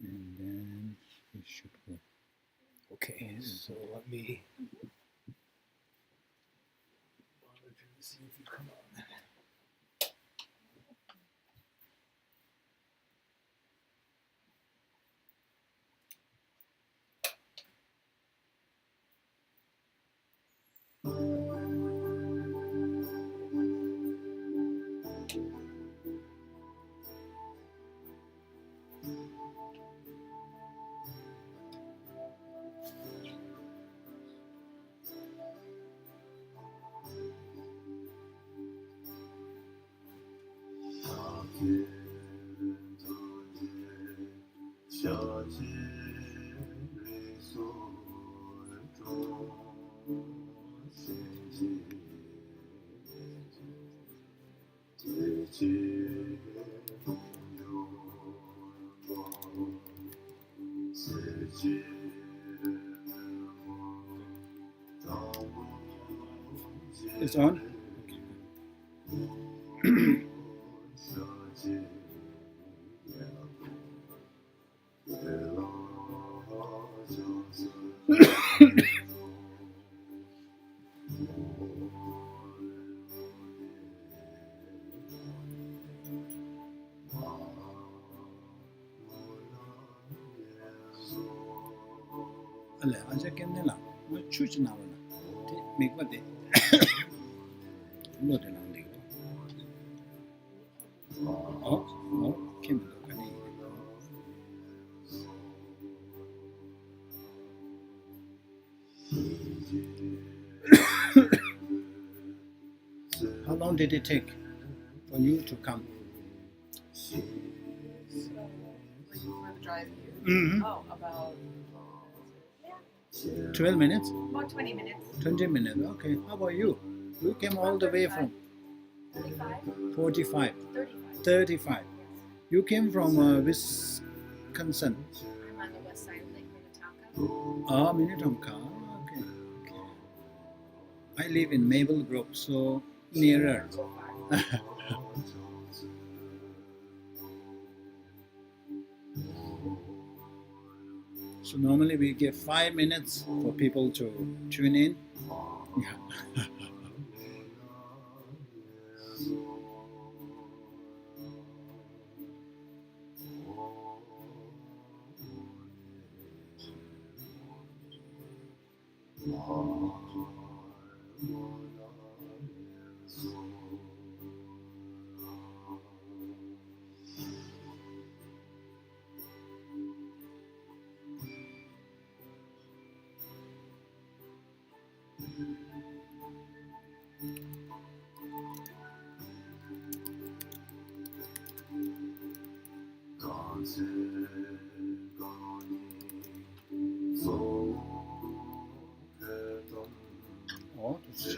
And then it should go. Okay, so let me see if you come on. It's on? Allora, aja Ganden Lha, ma chuch na wala. Te mekwa de. Lo de nang de. Oh, kim do kani. How long did it take for you to come? So, like for the drive here? Mm-hmm. Oh, about 12 minutes? about 20 minutes. 20 minutes, okay. How about you? You came all the way from 35? 45, 35. 35. You came from Wisconsin. I'm on the west side of Lake Minnetonka. Ah, Minnetonka. Okay. I live in Maple Grove, so nearer. So far. So normally we give 5 minutes for people to tune in. Yeah. Oh, that's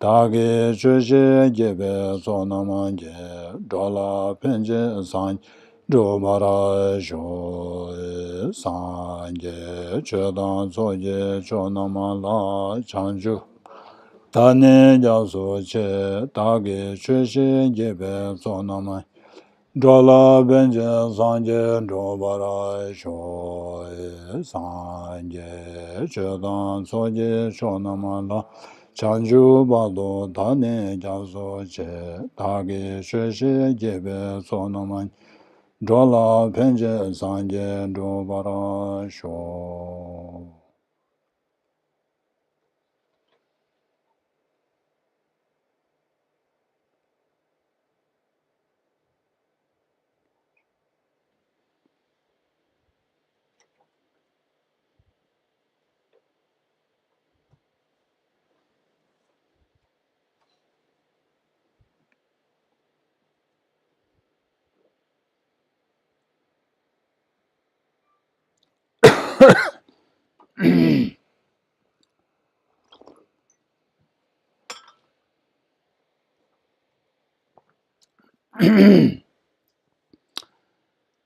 Dāgī chūshī gībē sōnamāngē, dōlā pēnchē sāng, dōmarā shō sāngē, chēdāng sōgē chōnamā lā chāngchū. Tāne jāsō chē, dāgī chūshī gībē sōnamāngē, dōlā pēnchē sāngē, dōmarā shō sāngē, chēdāng sōgē chōnamā lā Chanju bado tane jaso che, tage sheshe jebe sonaman, jola penje sanje dobara sho.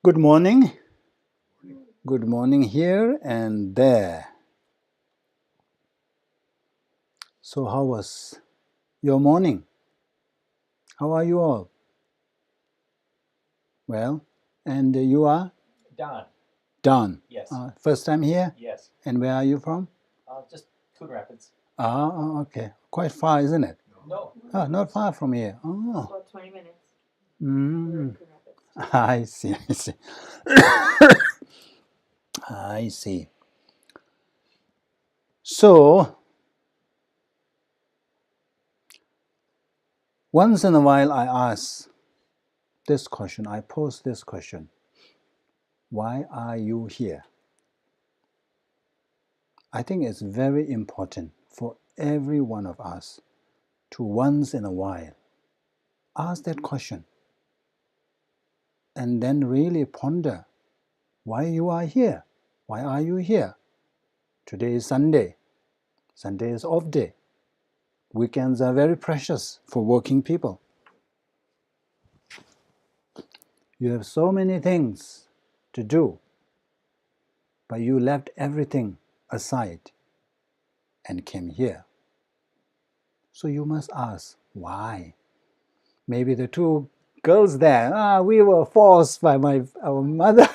Good morning. Good morning here and there. So how was your morning? How are you all? Well, and you are? Don. Don. Yes. First time here? Yes. And where are you from? Just Coon Rapids. Okay. Quite far, isn't it? No. Not far from here. About 20 minutes. I see. I see. So, once in a while I ask this question, I pose this question. Why are you here? I think it's very important for every one of us to once in a while ask that question and then really ponder why you are here. Why are you here? Today is Sunday. Sunday is off day. Weekends are very precious for working people. You have so many things to do, but you left everything aside and came here. So you must ask, why? Maybe the two girls there, we were forced by our mother.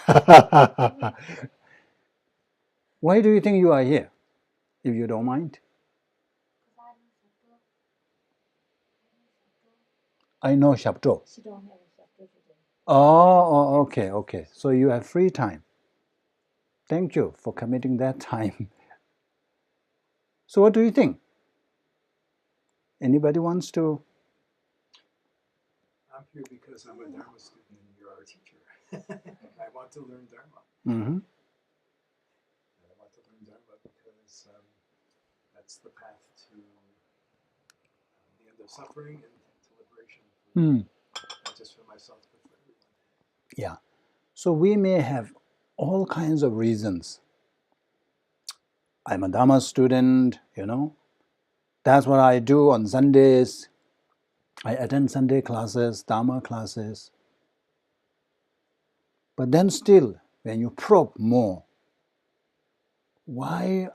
Why do you think you are here, if you don't mind? I know Shabdo. She don't have a chapter today. Oh, okay. So you have free time. Thank you for committing that time. So what do you think? Anybody wants to? I'm here because I'm a Dharma student and you're our teacher. I want to learn Dharma. Mm-hmm. I want to learn Dharma because that's the path to the end of suffering and to liberation. Not just for myself, but for everyone. Yeah. So we may have all kinds of reasons. I'm a Dharma student, That's what I do on Sundays. I attend Sunday classes, Dharma classes. But then still, when you probe more, why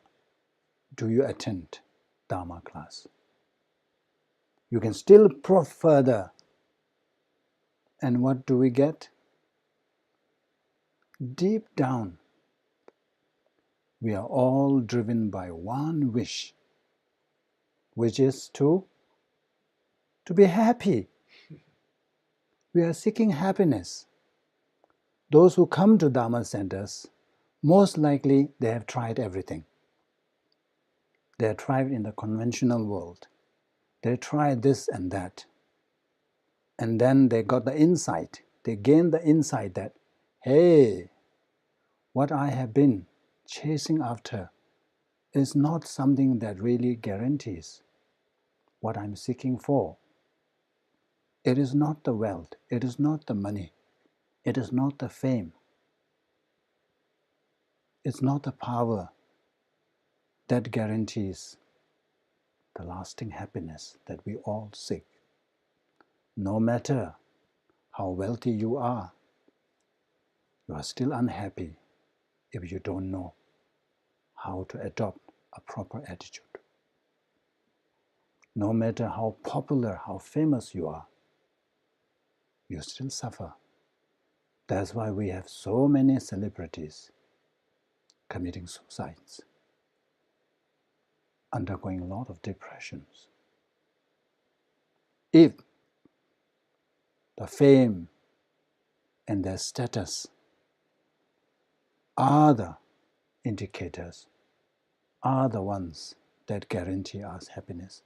do you attend Dharma class? You can still probe further. And what do we get? Deep down, we are all driven by one wish, which is to be happy. We are seeking happiness. Those who come to Dharma centers, most likely they have tried everything. They have tried in the conventional world. They tried this and that. And then they got the insight. They gained the insight that, hey, what I have been chasing after is not something that really guarantees what I'm seeking for. It is not the wealth. It is not the money. It is not the fame. It's not the power that guarantees the lasting happiness that we all seek. No matter how wealthy you are still unhappy if you don't know how to adopt a proper attitude. No matter how popular, how famous you are, you still suffer. That's why we have so many celebrities committing suicides, undergoing a lot of depressions. If the fame and their status are the indicators, are the ones that guarantee us happiness,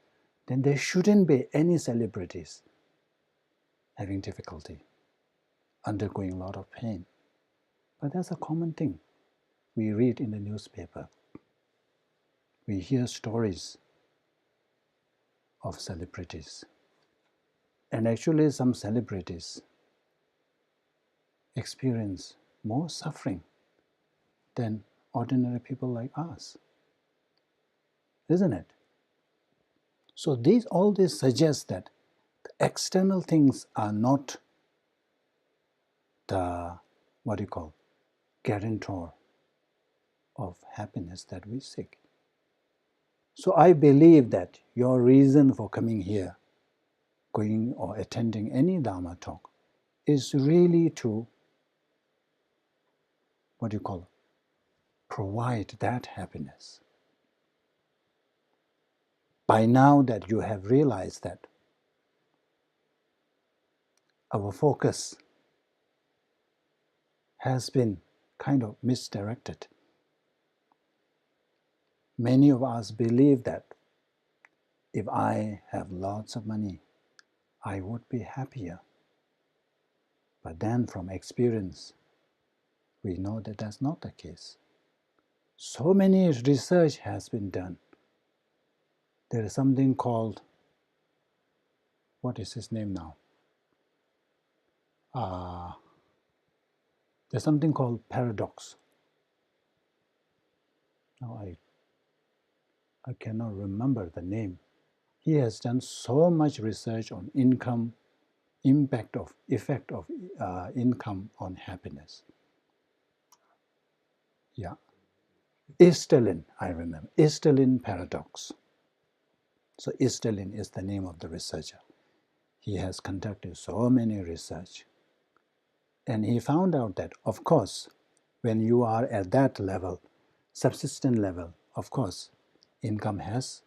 then there shouldn't be any celebrities having difficulty, undergoing a lot of pain. But that's a common thing. We read in the newspaper. We hear stories of celebrities. And actually some celebrities experience more suffering than ordinary people like us. Isn't it? So all this suggests that the external things are not the, guarantor of happiness that we seek. So I believe that your reason for coming here, going or attending any Dharma talk, is really to, provide that happiness. By now that you have realized that our focus has been kind of misdirected. Many of us believe that if I have lots of money, I would be happier. But then from experience, we know that that's not the case. So many research has been done. There is something called, what is his name now? There's something called paradox. Now I cannot remember the name. He has done so much research on income, effect of income on happiness. Yeah. Easterlin, I remember. Easterlin paradox. So Easterlin is the name of the researcher. He has conducted so many research. And he found out that, of course, when you are at that level, subsistent level, of course, income has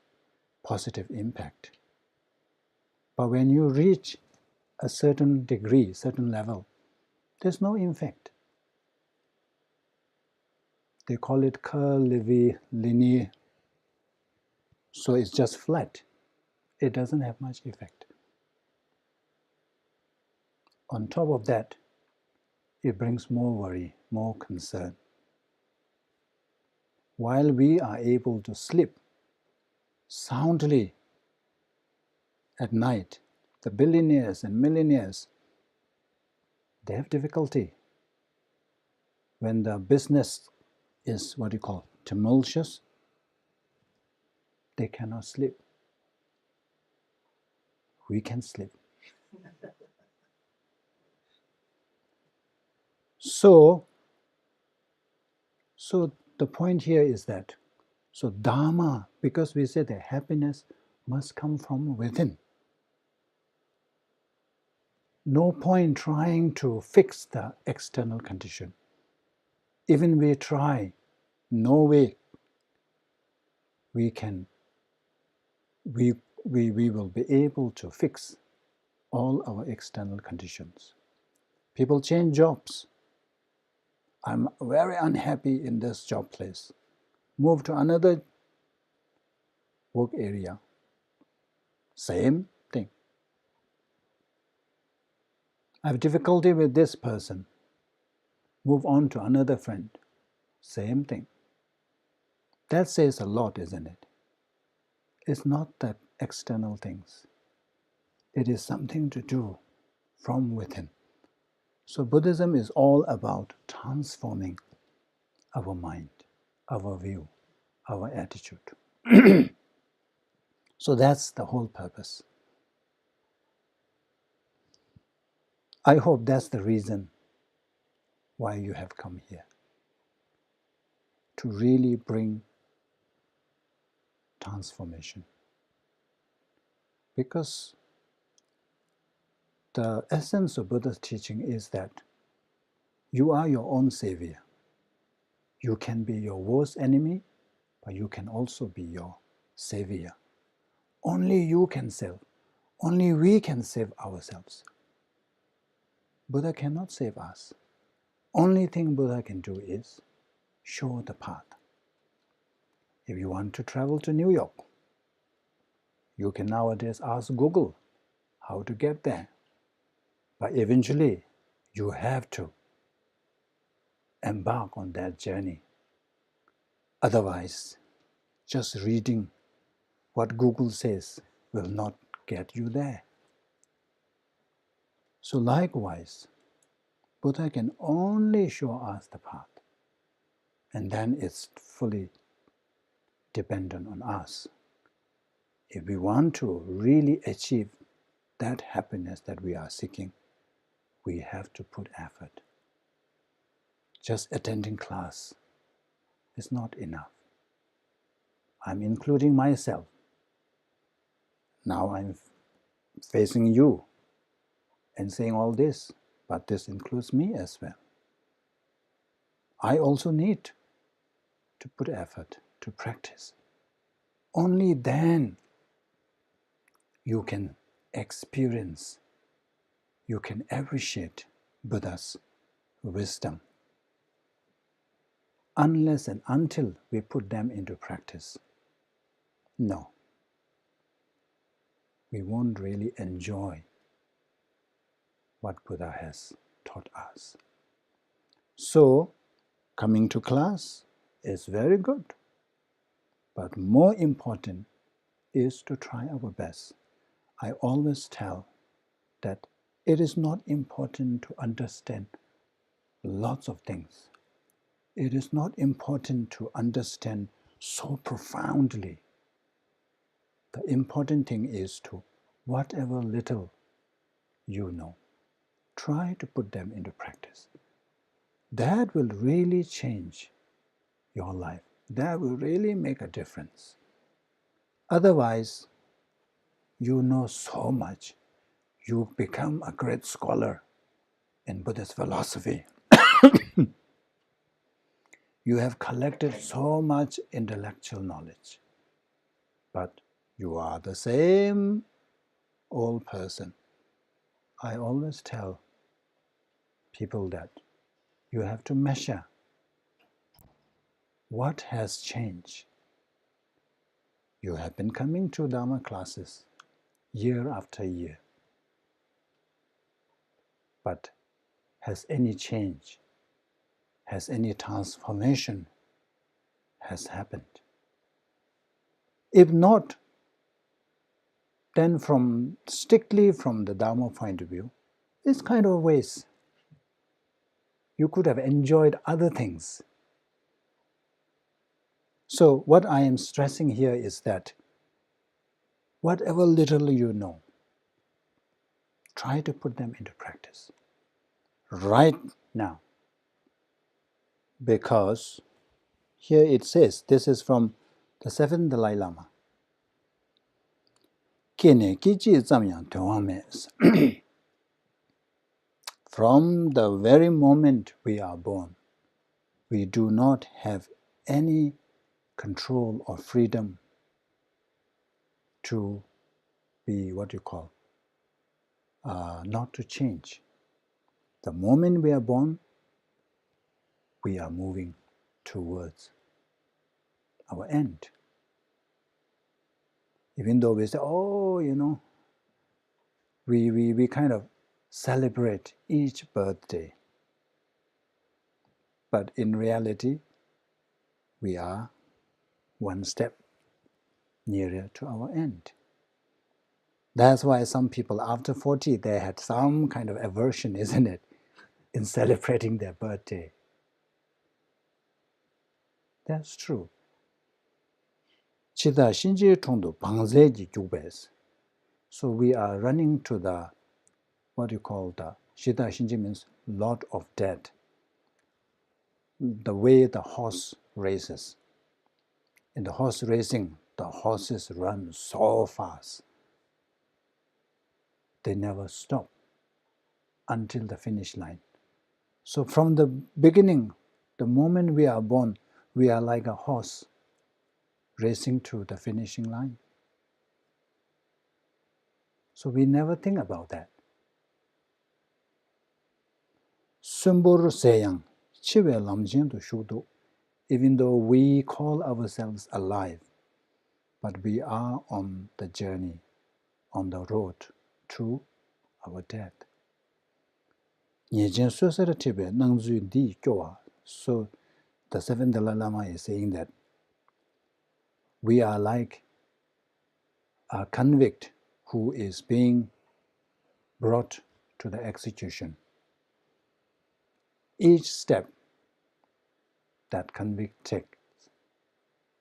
positive impact. But when you reach a certain degree, certain level, there's no effect. They call it curvilinear. So it's just flat. It doesn't have much effect. On top of that, it brings more worry, more concern. While we are able to sleep soundly at night, the billionaires and millionaires, they have difficulty. When the business is tumultuous, they cannot sleep. We can sleep. So the point here is that, so Dharma, because we say that happiness must come from within. No point trying to fix the external condition. Even we try, no way we will be able to fix all our external conditions. People change jobs. I'm very unhappy in this job place. Move to another work area. Same thing. I have difficulty with this person. Move on to another friend. Same thing. That says a lot, isn't it? It's not the external things. It is something to do from within. So Buddhism is all about transforming our mind, our view, our attitude. So that's the whole purpose. I hope that's the reason why you have come here, to really bring transformation. Because the essence of Buddha's teaching is that you are your own savior. You can be your worst enemy, but you can also be your savior. Only you can save. Only we can save ourselves. Buddha cannot save us. Only thing Buddha can do is show the path. If you want to travel to New York, you can nowadays ask Google how to get there. But eventually, you have to embark on that journey. Otherwise, just reading what Google says will not get you there. So likewise, Buddha can only show us the path, and then it's fully dependent on us. If we want to really achieve that happiness that we are seeking, we have to put effort. Just attending class is not enough. I'm including myself. Now I'm facing you and saying all this, but this includes me as well. I also need to put effort to practice. Only then you can experience, you can appreciate Buddha's wisdom. Unless and until we put them into practice, no, we won't really enjoy what Buddha has taught us. So, coming to class is very good, but more important is to try our best. I always tell that it is not important to understand lots of things. It is not important to understand so profoundly. The important thing is to, whatever little you know, try to put them into practice. That will really change your life. That will really make a difference. Otherwise, you know so much. You become a great scholar in Buddhist philosophy. You have collected so much intellectual knowledge, but you are the same old person. I always tell people that you have to measure what has changed. You have been coming to Dharma classes year after year, but has any change, has any transformation has happened? If not, then strictly from the Dharma point of view, it's kind of a waste. You could have enjoyed other things. So what I am stressing here is that whatever little you know, try to put them into practice right now. Because here it says, this is from the 7th Dalai Lama. From the very moment we are born, we do not have any control or freedom to be what you call, not to change. The moment we are born, we are moving towards our end. Even though we say, oh, we kind of celebrate each birthday. But in reality, we are one step nearer to our end. That's why some people after 40, they had some kind of aversion, isn't it, in celebrating their birthday. That's true. Chida Shinji Chongdo Bangzeji Jubes. So we are running to the, what you call the, Shida Shinji means Lord of Death. The way the horse races. In the horse racing, the horses run so fast. They never stop until the finish line. So from the beginning, the moment we are born, we are like a horse racing to the finishing line. So we never think about that. Sumbur Seyang, Chiwe Lamjin to Shudu, even though we call ourselves alive, but we are on the journey, on the road to our death. So the seventh Dalai Lama is saying that we are like a convict who is being brought to the execution. Each step that convict takes,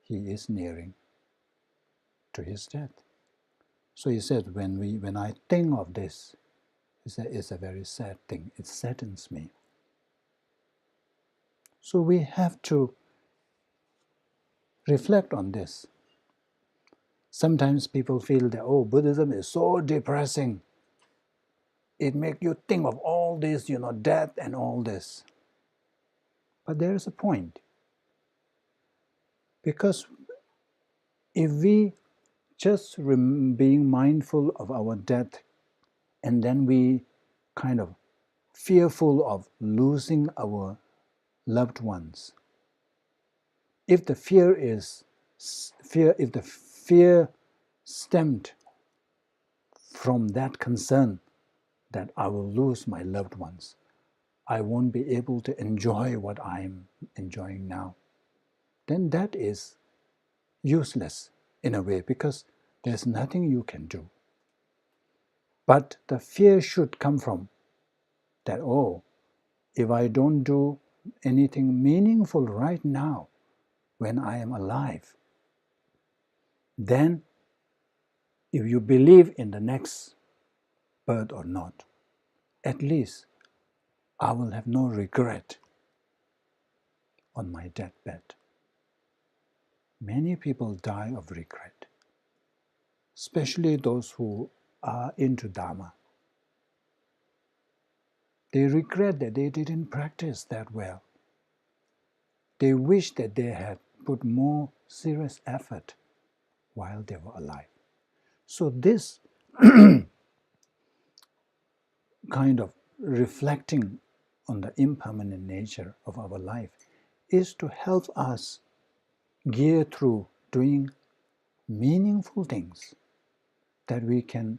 he is nearing to his death. So he said, when I think of this, he said, it's a very sad thing. It saddens me. So we have to reflect on this. Sometimes people feel that, oh, Buddhism is so depressing. It makes you think of all this, death and all this. But there is a point. Because if we just being mindful of our death, and then we kind of fearful of losing our loved ones, if the fear stemmed from that concern that I will lose my loved ones, I won't be able to enjoy what I'm enjoying now, then that is useless in a way, because there's nothing you can do. But the fear should come from that, oh, if I don't do anything meaningful right now when I am alive, then if you believe in the next birth or not, at least I will have no regret on my deathbed. Many people die of regret, especially those who are into Dharma. They regret that they didn't practice that well. They wish that they had put more serious effort while they were alive. So this kind of reflecting on the impermanent nature of our life is to help us gear through doing meaningful things that we can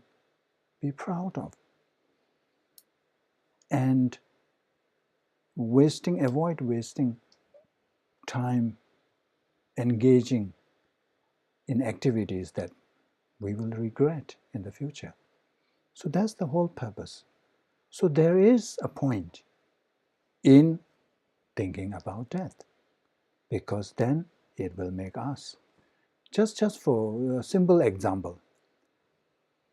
be proud of, and avoid wasting time engaging in activities that we will regret in the future. So that's the whole purpose. So there is a point in thinking about death, because then it will make us. Just for a simple example,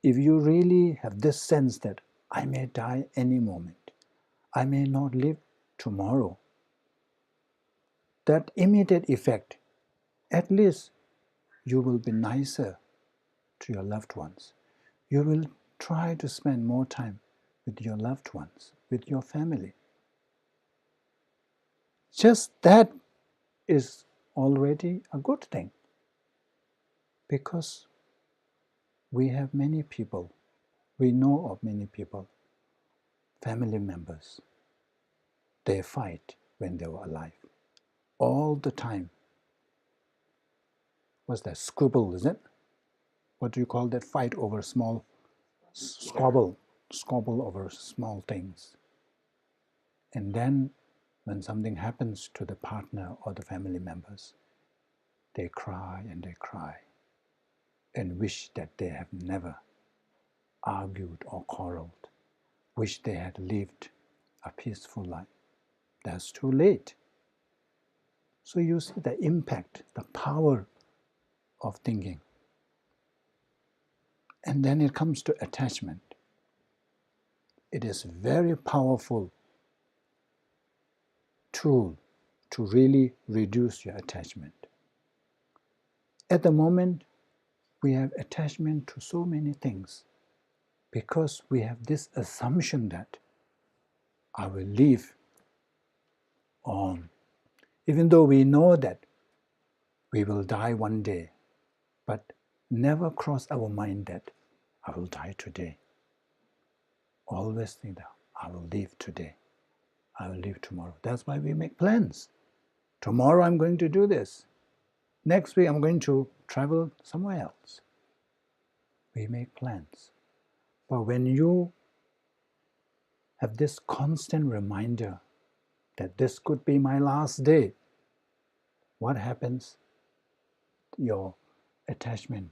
if you really have this sense that I may die any moment, I may not live tomorrow, that immediate effect, at least you will be nicer to your loved ones. You will try to spend more time with your loved ones, with your family. Just that is already a good thing, because we have many people, we know of many people, family members, they fight when they were alive. All the time. What's that? Squabble, is it? What do you call that? Fight over small, squabble over small things. And then when something happens to the partner or the family members, they cry and wish that they have never argued or quarreled, wish they had lived a peaceful life. That's too late. So you see the impact, the power of thinking. And then it comes to attachment. It is a very powerful tool to really reduce your attachment. At the moment, we have attachment to so many things because we have this assumption that I will live on, even though we know that we will die one day, but never cross our mind that I will die today. Always think that I will live today. I will live tomorrow. That's why we make plans. Tomorrow I'm going to do this. Next week I'm going to travel somewhere else. We make plans. But when you have this constant reminder that this could be my last day, what happens? Your attachment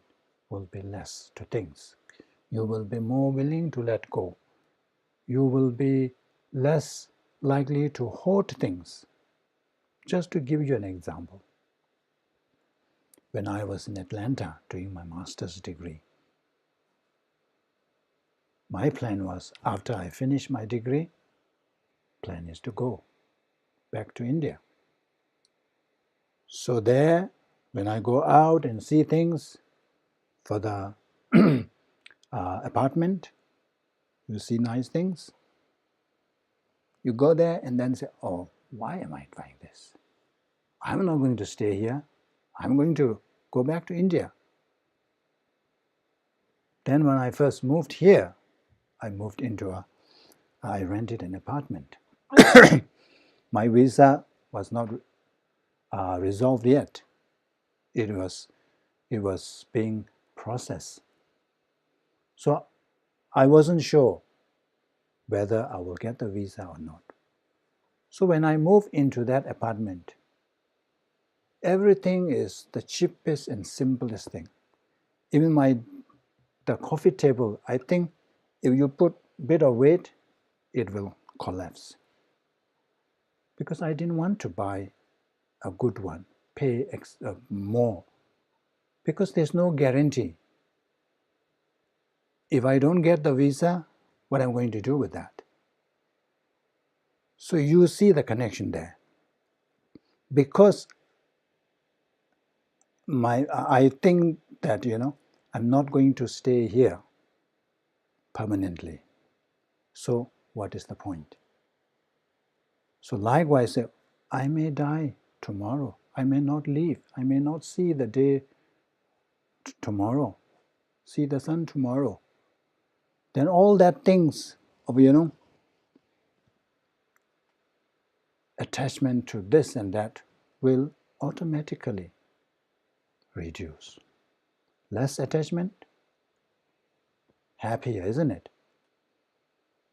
will be less to things. You will be more willing to let go. You will be less likely to hoard things. Just to give you an example, when I was in Atlanta doing my master's degree, my plan was, after I finish my degree, plan is to go back to India. So there, when I go out and see things for the apartment, you see nice things, you go there and then say, oh, why am I trying this? I'm not going to stay here. I'm going to go back to India. Then when I first moved here, I rented an apartment. My visa was not resolved yet. It was being processed. So I wasn't sure whether I will get the visa or not. So when I moved into that apartment, everything is the cheapest and simplest thing. Even the coffee table, I think if you put a bit of weight, it will collapse. Because I didn't want to buy a good one, pay more, because there's no guarantee. If I don't get the visa, what am I going to do with that? So you see the connection there. Because I think that, I'm not going to stay here permanently. So what is the point? So likewise, I may die tomorrow. I may not live. I may not see the day tomorrow, see the sun tomorrow. Then all that things of, attachment to this and that will automatically reduce. Less attachment, happier, isn't it?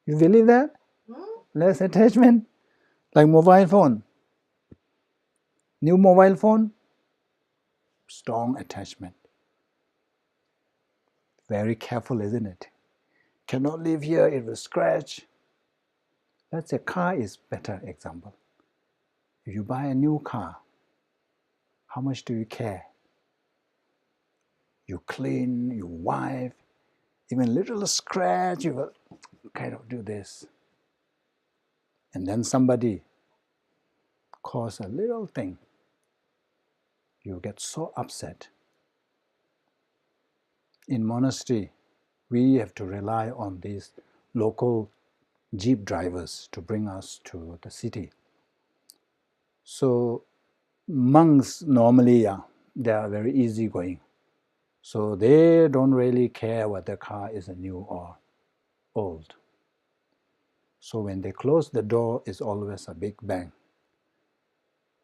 You believe that? Less attachment, like mobile phone. New mobile phone, strong attachment. Very careful, isn't it? Cannot live here, it will scratch. Let's say car is better example. If you buy a new car, how much do you care? You clean, you wipe, even little scratch, you will kind of do this. And then somebody cause a little thing, you get so upset. In monastery, we have to rely on these local jeep drivers to bring us to the city. So monks normally, they are very easygoing. So they don't really care whether the car is new or old. So when they close the door, it's always a big bang.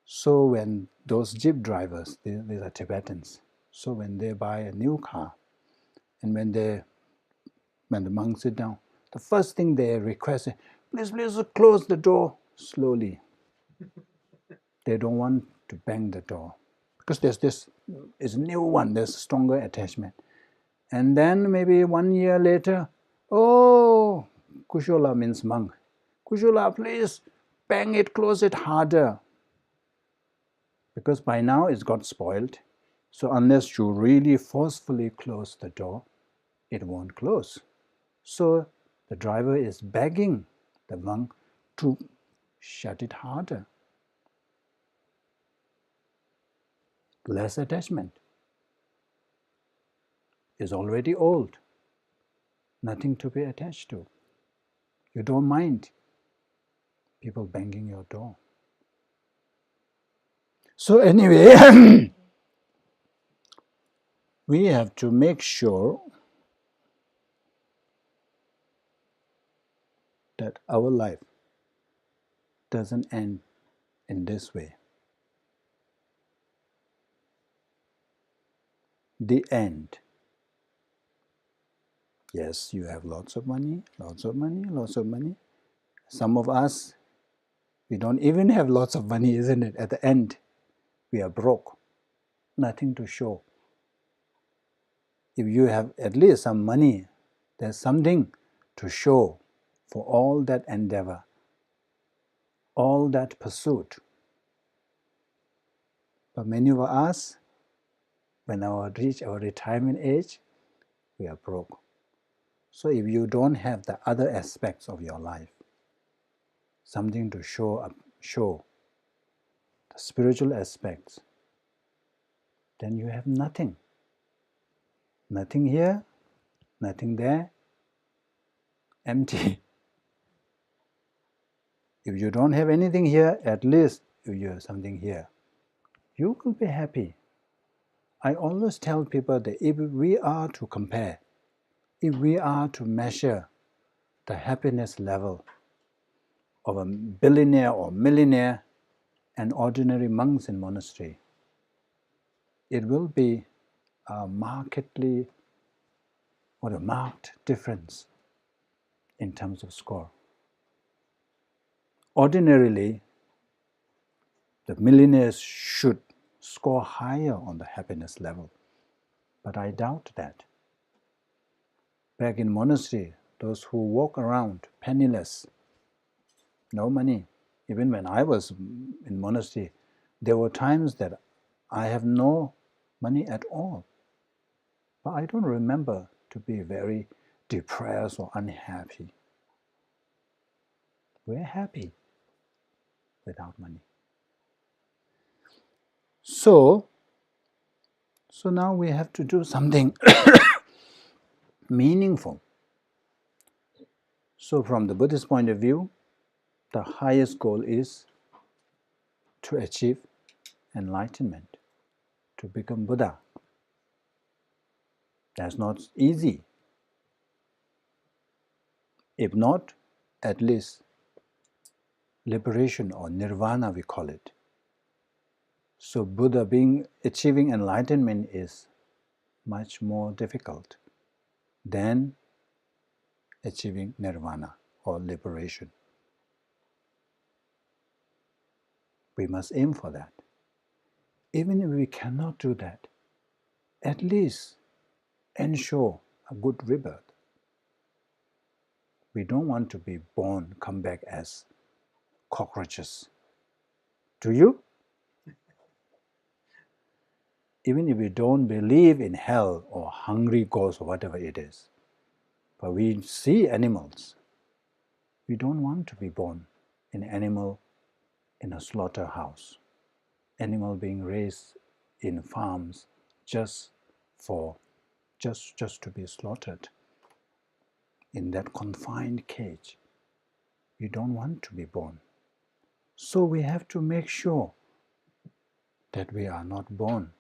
So when those jeep drivers, these are Tibetans, so when they buy a new car, and when the monks sit down, the first thing they request is, please close the door slowly. They don't want to bang the door. Because there's a new one, there's stronger attachment. And then maybe 1 year later, oh, Kushola means monk. Kushola, please bang it, close it harder. Because by now it's got spoiled. So unless you really forcefully close the door, it won't close. So the driver is begging the monk to shut it harder. Less attachment. Is already old. Nothing to be attached to. You don't mind people banging your door. So anyway, we have to make sure that our life doesn't end in this way. The end. Yes, you have lots of money, lots of money, lots of money. Some of us, we don't even have lots of money, isn't it? At the end, we are broke. Nothing to show. If you have at least some money, there's something to show for all that endeavor, all that pursuit. But many of us, when we reach our retirement age, we are broke. So if you don't have the other aspects of your life, something to show the spiritual aspects, then you have nothing. Nothing here, nothing there, empty. If you don't have anything here, at least if you have something here, you will be happy. I always tell people that if we are to compare, if we are to measure the happiness level of a billionaire or millionaire and ordinary monks in monastery, it will be a marked difference in terms of score. Ordinarily, the millionaires should score higher on the happiness level, but I doubt that. Back in monastery, those who walk around penniless, no money. Even when I was in monastery, there were times that I have no money at all. But I don't remember to be very depressed or unhappy. We're happy without money. So now we have to do something meaningful. So from the Buddhist point of view, the highest goal is to achieve enlightenment, to become Buddha. That's not easy. If not, at least liberation or nirvana, we call it. So Buddha achieving enlightenment is much more difficult than achieving nirvana or liberation. We must aim for that. Even if we cannot do that, at least ensure a good rebirth. We don't want to be born, come back as cockroaches. Do you? Even if we don't believe in hell or hungry ghosts or whatever it is, but we see animals, we don't want to be born an animal in a slaughterhouse, animal being raised in farms just to be slaughtered in that confined cage. We don't want to be born. So we have to make sure that we are not born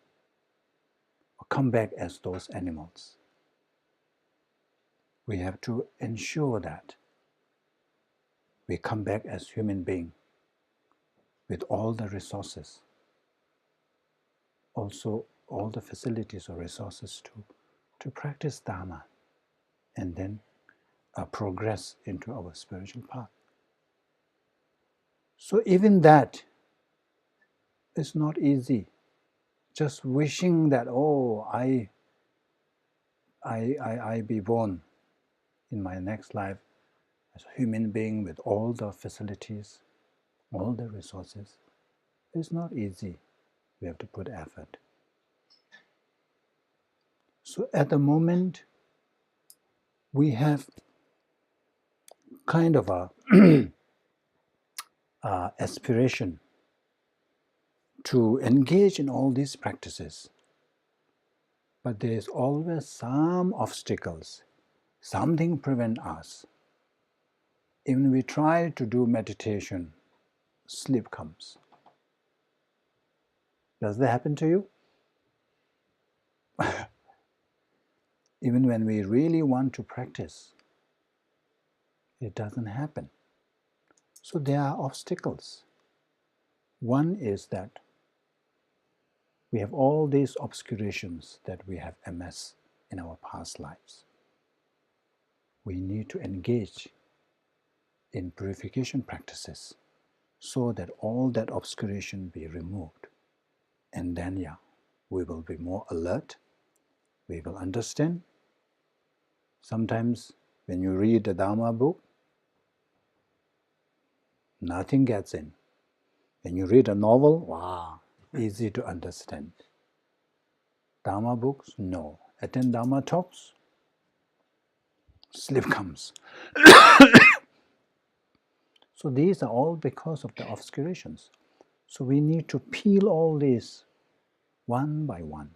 or come back as those animals. We have to ensure that we come back as human beings with all the resources, also all the facilities or resources to practice Dharma and then progress into our spiritual path. So even that is not easy. Just wishing that, oh, I be born in my next life as a human being with all the facilities, all the resources. It's not easy. We have to put effort. So at the moment, we have kind of a aspiration to engage in all these practices, but there is always some obstacles, something prevent us. Even we try to do meditation, sleep comes. Does that happen to you? Even when we really want to practice, it doesn't happen. So there are obstacles. One is that we have all these obscurations that we have amassed in our past lives. We need to engage in purification practices so that all that obscuration be removed. And then, we will be more alert, we will understand. Sometimes when you read the Dharma book, nothing gets in. When you read a novel, wow, easy to understand. Dharma books, no. Attend Dharma talks, sleep comes. So these are all because of the obscurations. So we need to peel all these one by one.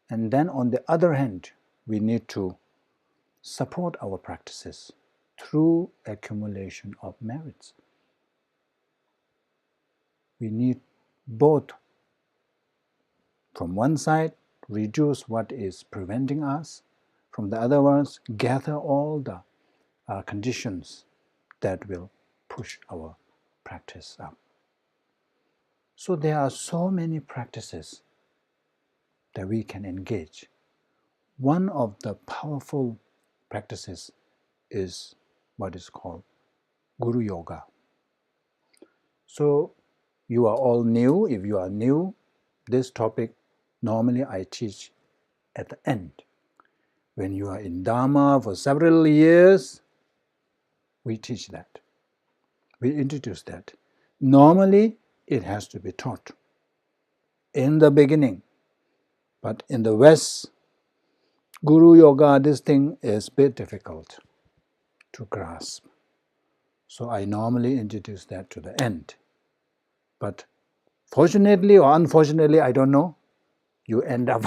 And then on the other hand, we need to support our practices through accumulation of merits. We need both. From one side, reduce what is preventing us. From the other ones, gather all the conditions that will push our practice up. So there are so many practices that we can engage. One of the powerful practices is what is called Guru Yoga. So you are all new. If you are new, this topic normally I teach at the end. When you are in Dharma for several years, we teach that. We introduce that. Normally, it has to be taught in the beginning. But in the West, Guru Yoga, this thing is a bit difficult to grasp. So I normally introduce that to the end. But fortunately or unfortunately, I don't know, you end up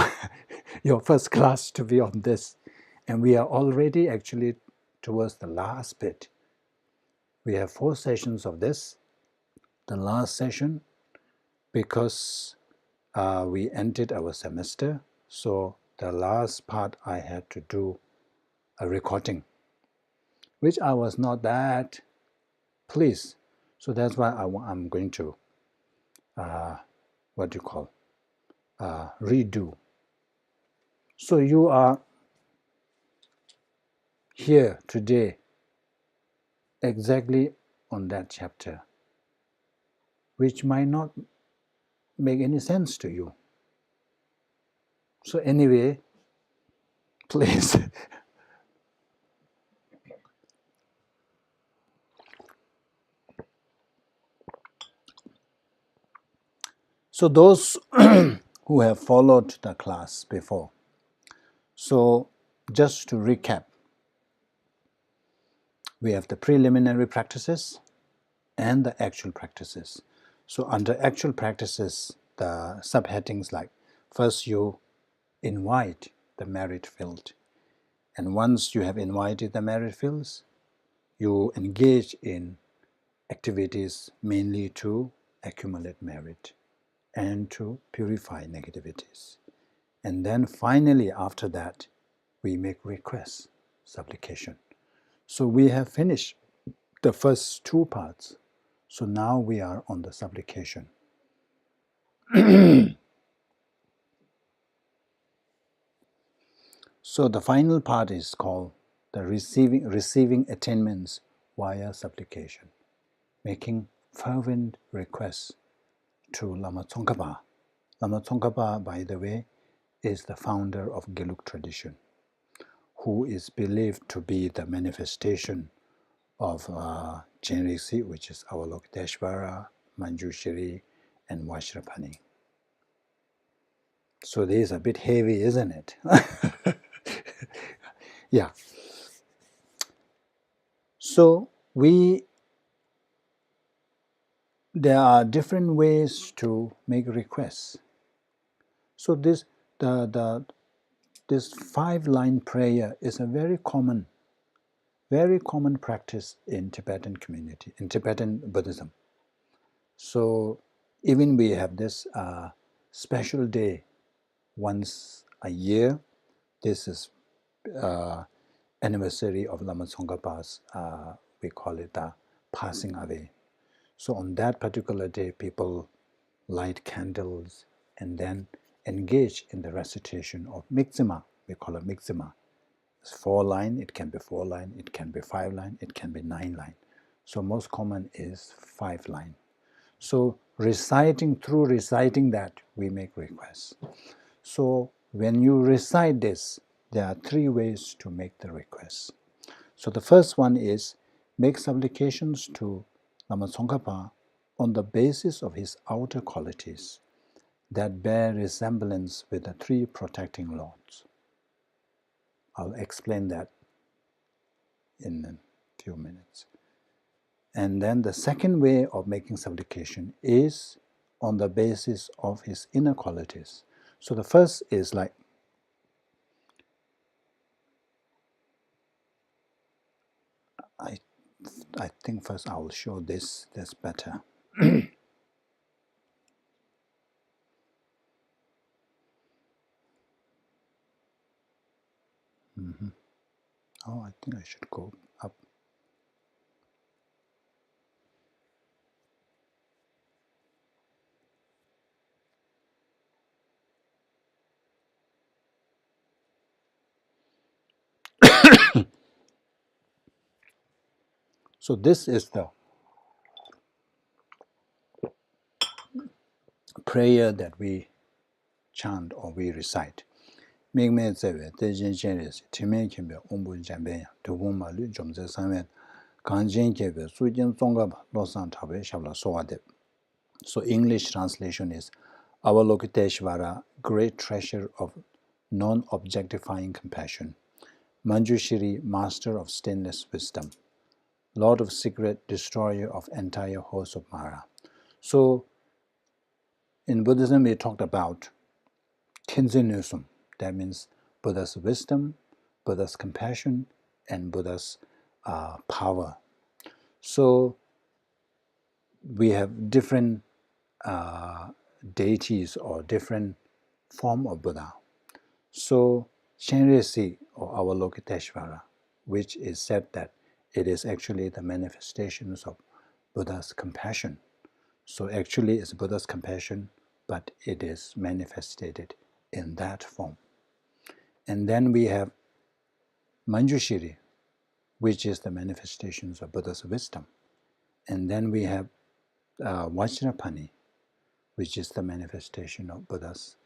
your first class to be on this. And we are already actually towards the last bit. We have 4 sessions of this. The last session, because we ended our semester, so the last part I had to do a recording, which I was not that pleased. So that's why I'm going to, redo. So you are here today exactly on that chapter, which might not make any sense to you. So anyway, please. So those who have followed the class before, so just to recap, we have the preliminary practices and the actual practices. So under actual practices, the subheadings like, first you invite the merit field. And once you have invited the merit fields, you engage in activities mainly to accumulate merit and to purify negativities. And then finally, after that, we make requests, supplication. So we have finished the first 2 parts. So now we are on the supplication. So the final part is called the receiving attainments via supplication, making fervent requests to Lama Tsongkhapa. Lama Tsongkhapa, by the way, is the founder of Gelug tradition, who is believed to be the manifestation of Chenrisi, which is Avalokiteshvara, Manjushri, and Vajrapani. So this is a bit heavy, isn't it? Yeah. So there are different ways to make requests. So this 5-line prayer is a very common practice in Tibetan community, in Tibetan Buddhism. So even we have this special day once a year. This is anniversary of Lama Tsongkhapa's, we call it the passing away. So on that particular day, people light candles and then engage in the recitation of Mikzima. We call it Mikzima. It's 4-line, it can be 4-line, it can be 5-line, it can be 9-line. So most common is 5-line. So through reciting that, we make requests. So when you recite this, there are 3 ways to make the requests. So the first one is make supplications to Lama Tsongkhapa on the basis of his outer qualities that bear resemblance with the 3 protecting lords. I'll explain that in a few minutes. And then the second way of making supplication is on the basis of his inner qualities. So the first is like, I think first I will show this better. Oh, I think I should go up. So this is the prayer that we chant or we recite. Mingme zewe tejin jenres timen kimbe ombu jambe to wuma lu jomze samen kanjin kebe sujin Tsongkhapa losan tabe shabla soade. So English translation is Avalokiteshvara, great treasure of non-objectifying compassion. Manjushri, master of stainless wisdom. Lord of secret, destroyer of entire host of Mara. So in Buddhism we talked about Kinzen. That means Buddha's wisdom, Buddha's compassion, and Buddha's power. So we have different deities or different form of Buddha. So Shenresi or Avalokiteshvara, which is said that it is actually the manifestations of Buddha's compassion. So actually it's Buddha's compassion, but it is manifested in that form. And then we have Manjushri, which is the manifestations of Buddha's wisdom. And then we have Vajrapani, which is the manifestation of Buddha's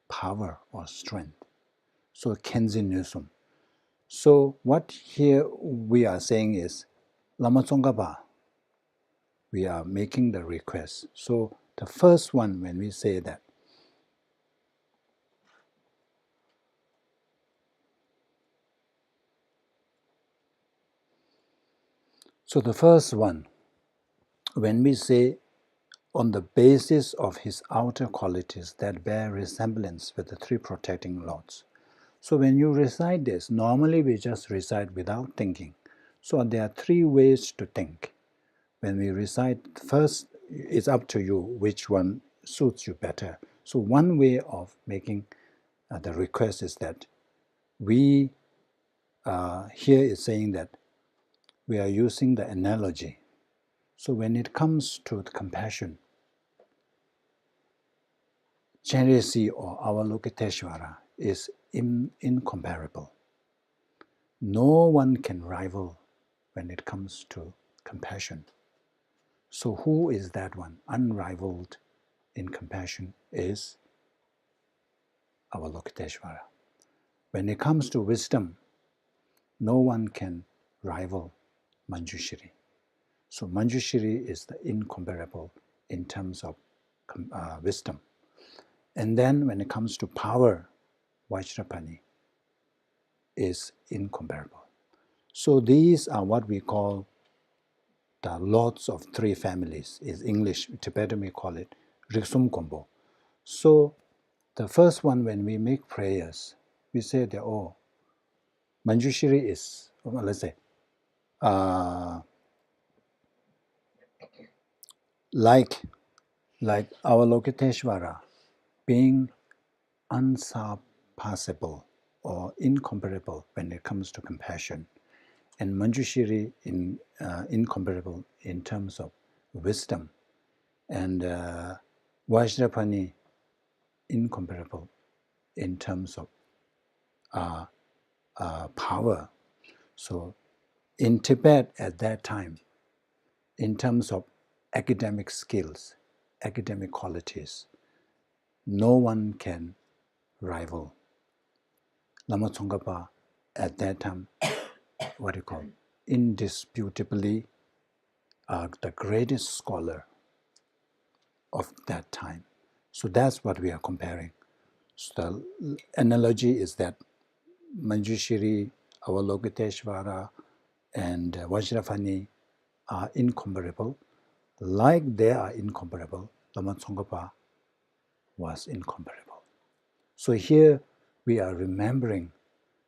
power or strength. So Kenzin. So what here we are saying is Lama Tsongkhapa, we are making the request. So the first one, when we say that, so the first one, when we say on the basis of his outer qualities that bear resemblance with the 3 protecting lords. So when you recite this, normally we just recite without thinking. So there are 3 ways to think. When we recite, first, it's up to you which one suits you better. So one way of making the request is that we, here is saying that we are using the analogy. So when it comes to the compassion, Chenresi or Avalokiteshvara is incomparable. No one can rival when it comes to compassion. So who is that one? Unrivaled in compassion is Avalokiteshvara. When it comes to wisdom, no one can rival Manjushri. So Manjushri is the incomparable in terms of wisdom. And then when it comes to power, Vajrapani is incomparable. So these are what we call the lords of three families. In English, Tibetan we call it Riksum Kombo. So the first one, when we make prayers, we say that, oh, Manjushri is, let's say, like our Lokiteshvara being unsurpassable or incomparable when it comes to compassion, and Manjushri incomparable in terms of wisdom, and Vajrapani incomparable in terms of power. So in Tibet at that time, in terms of academic skills, academic qualities, no one can rival Lama Tsongkhapa at that time, what do you call, indisputably the greatest scholar of that time. So that's what we are comparing. So the analogy is that Manjushri, Avalokiteshvara, and Vajrapani are incomparable. Like they are incomparable, Lama Tsongkhapa was incomparable. So here we are remembering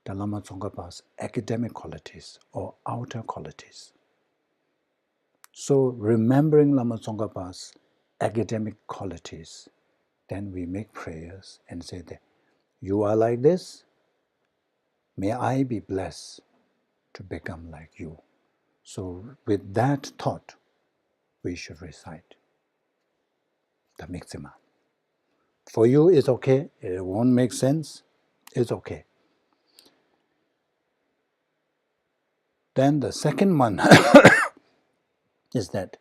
the Lama Tsongkhapa's academic qualities or outer qualities. So remembering Lama Tsongkhapa's academic qualities, then we make prayers and say that you are like this, may I be blessed to become like you. So with that thought, we should recite the Mixima. For you, it's okay. It won't make sense. It's okay. Then the second one is that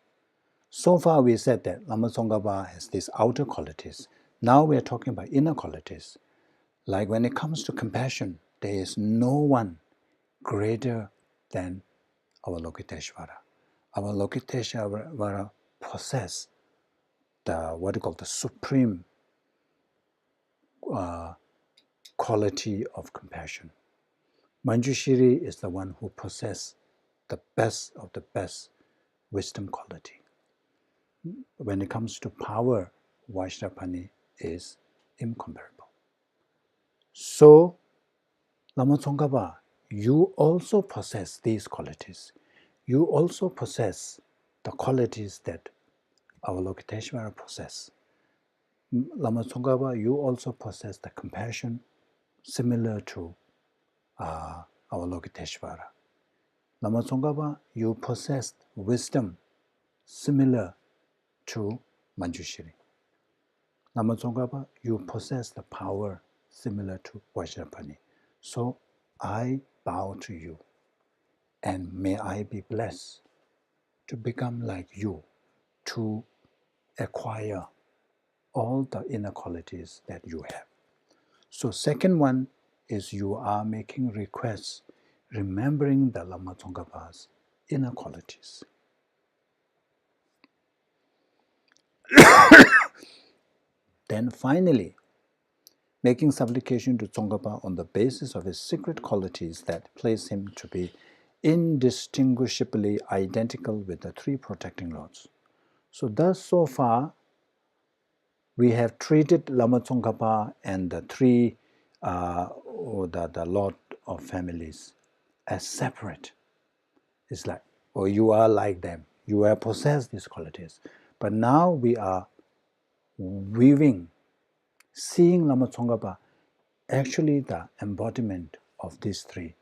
so far we said that Lama Tsongkhapa has these outer qualities. Now we are talking about inner qualities. Like when it comes to compassion, there is no one greater than our Avalokiteshvara. Our Avalokiteshvara possess the supreme quality of compassion. Manjushri is the one who possesses the best of the best wisdom quality. When it comes to power, Vajrapani is incomparable. So, Lama Tsongkhapa, you also possess these qualities. You also possess the qualities that Avalokiteshvara possess. Lama Tsongkhapa, you also possess the compassion similar to Avalokiteshvara. Lama Tsongkhapa, you possess wisdom similar to Manjushri. Lama Tsongkhapa, you possess the power similar to Vajrapani. So I bow to you, and may I be blessed to become like you, to acquire all the inner qualities that you have. So second one is you are making requests, remembering the Lama Tsongkhapa's inner qualities. Then finally, making supplication to Tsongkhapa on the basis of his secret qualities that place him to be indistinguishably identical with the three protecting lords. So thus so far, we have treated Lama Tsongkhapa and the three, the Lord of families as separate. It's like, oh, you are like them. You have possessed these qualities. But now we are weaving, seeing Lama Tsongkhapa actually the embodiment of these three.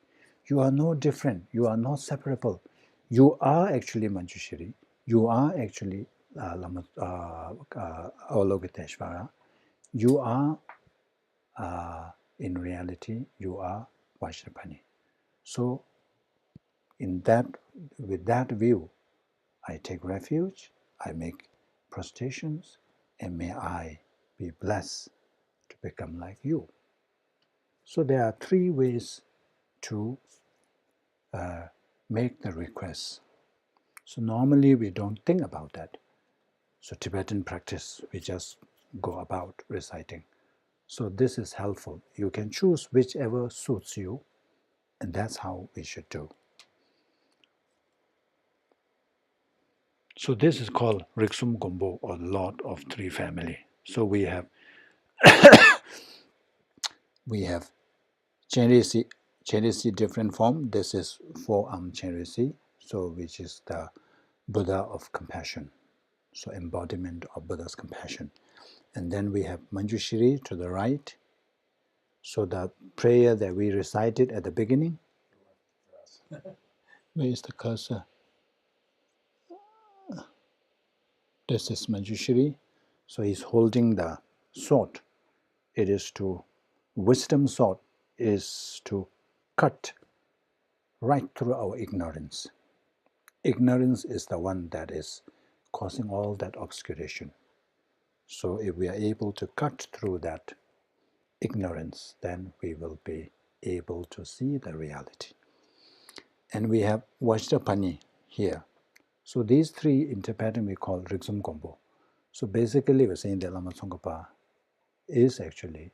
You are no different. You are not separable. You are actually Manjushri. You are actually Avalokiteshvara. You are, in reality, you are Vajrapani. So, with that view, I take refuge, I make prostrations, and may I be blessed to become like you. So there are three ways to make the request. So normally we don't think about that. So Tibetan practice, we just go about reciting. So this is helpful. You can choose whichever suits you, and that's how we should do. So this is called Riksum Gombo, or Lord of Three Family. So we have Chenresi different form. This is four-arm Chenresi, so which is the Buddha of compassion, so embodiment of Buddha's compassion. And then we have Manjushri to the right. So the prayer that we recited at the beginning. Where is the cursor? This is Manjushri. So he's holding the sword. It is to, wisdom sword is to cut right through our ignorance. Ignorance is the one that is causing all that obscuration. So if we are able to cut through that ignorance, then we will be able to see the reality. And we have Vajrapani here. So these three interpreting we call Riksum Gombo. So basically we're saying that Lama Tsongkhapa is actually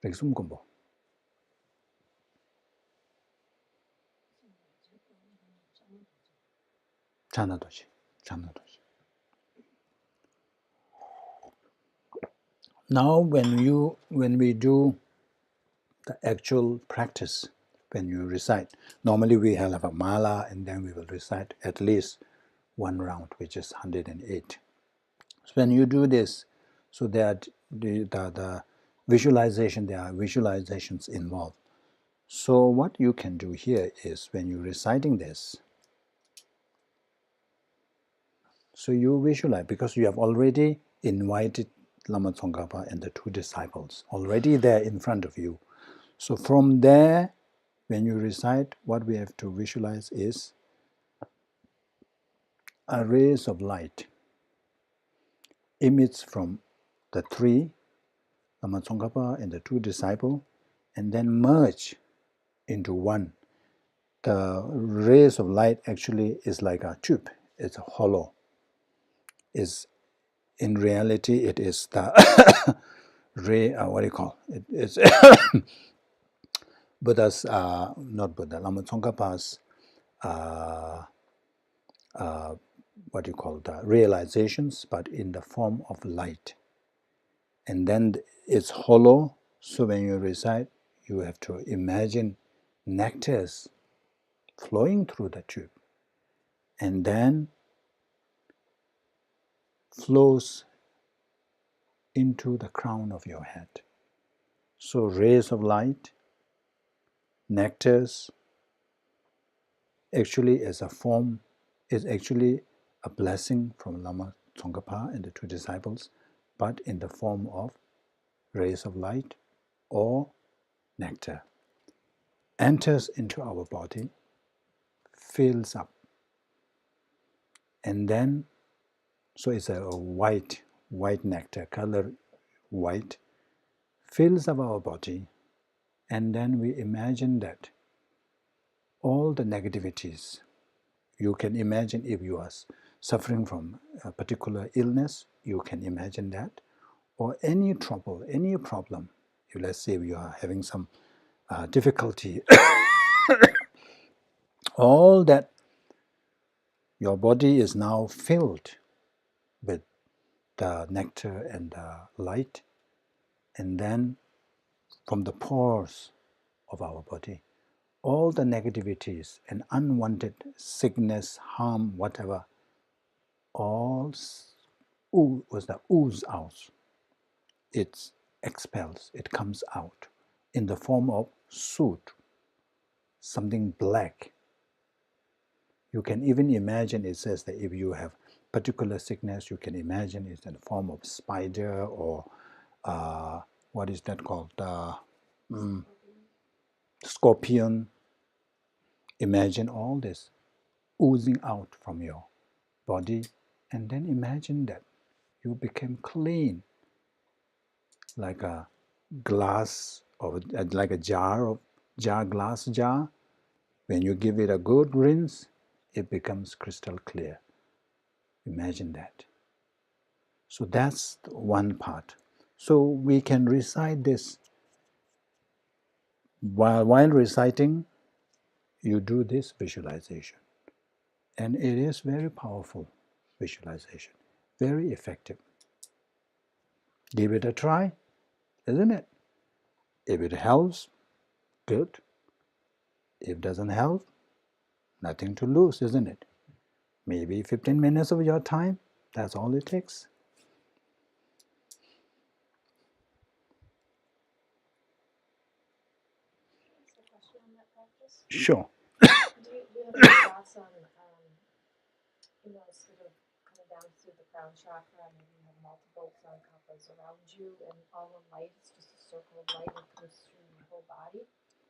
Riksum Gombo. Chanadoshi. Now when we do the actual practice, when you recite, normally we have a mala and then we will recite at least one round, which is 108. So when you do this, so that the visualization, there are visualizations involved. So what you can do here is when you're reciting this, so you visualize, because you have already invited Lama Tsongkhapa and the two disciples already there in front of you. So from there, when you recite, what we have to visualize is a rays of light emits from the three, Lama Tsongkhapa and the two disciples, and then merge into one. The rays of light actually is like a tube. It's hollow. In reality, it is the ray, what do you call it? It's Buddha's, not Buddha, Lama Tsongkhapa's, what do you call the realizations, but in the form of light. And then it's hollow, so when you recite, you have to imagine nectars flowing through the tube, and then flows into the crown of your head. So rays of light, nectars, actually is actually a blessing from Lama Tsongkhapa and the two disciples, but in the form of rays of light or nectar, enters into our body, fills up, and then, so it's a white nectar, color white, fills up our body, and then we imagine that all the negativities, you can imagine if you are suffering from a particular illness, you can imagine that, or any trouble, any problem. Let's say you are having some difficulty, all that, your body is now filled with the nectar and the light, and then from the pores of our body, all the negativities and unwanted sickness, harm, whatever, all ooze out. It expels, it comes out in the form of soot, something black. You can even imagine, it says that if you have particular sickness, you can imagine it's in the form of spider or what is that called? Scorpion. Imagine all this oozing out from your body, and then imagine that you became clean, like a glass, or like a glass jar. When you give it a good rinse, it becomes crystal clear. Imagine that. So that's one part. So we can recite this. While reciting, you do this visualization. And it is very powerful visualization, very effective. Give it a try, isn't it? If it helps, good. If it doesn't help, nothing to lose, isn't it? Maybe 15 minutes of your time, that's all it takes. What's the question on that practice? Sure. Do you have any thoughts on, sort of coming down through the crown chakra, maybe you have multiple Tsongkhapas around you, and all the light is just a circle of light that comes through your whole body,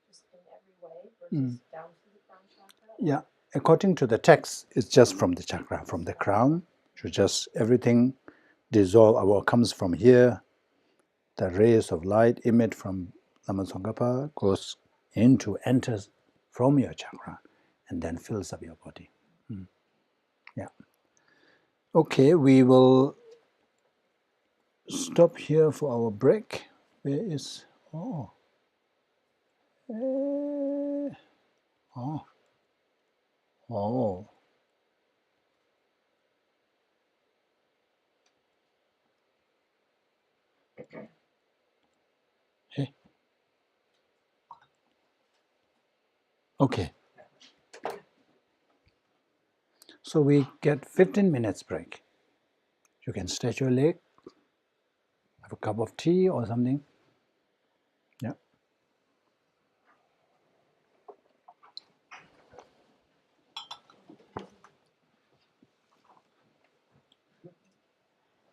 just in every way, versus down through the crown chakra? Yeah, according to the text, it's just from the chakra, from the crown. So just everything dissolve or comes from here. The rays of light emit from Lama Tsongkhapa enters from your chakra, and then fills up your body. Yeah. Okay, we will stop here for our break. Where is oh hey. Okay. So we get 15 minutes break. You can stretch your leg, have a cup of tea or something. Yeah.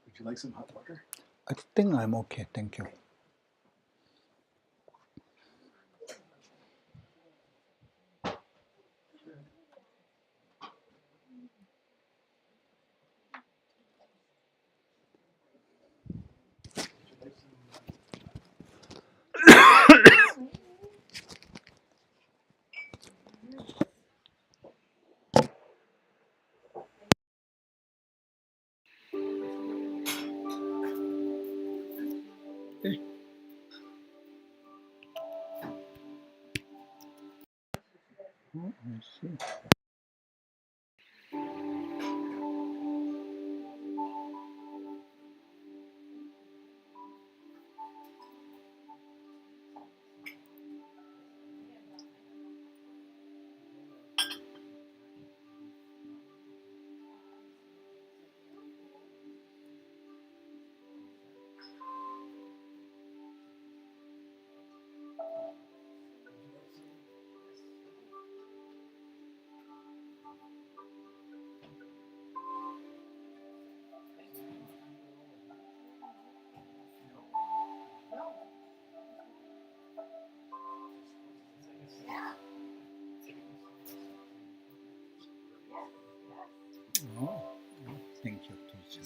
Would you like some hot water? I think I'm okay, thank you. Oh, I see. Oh, thank you, teacher.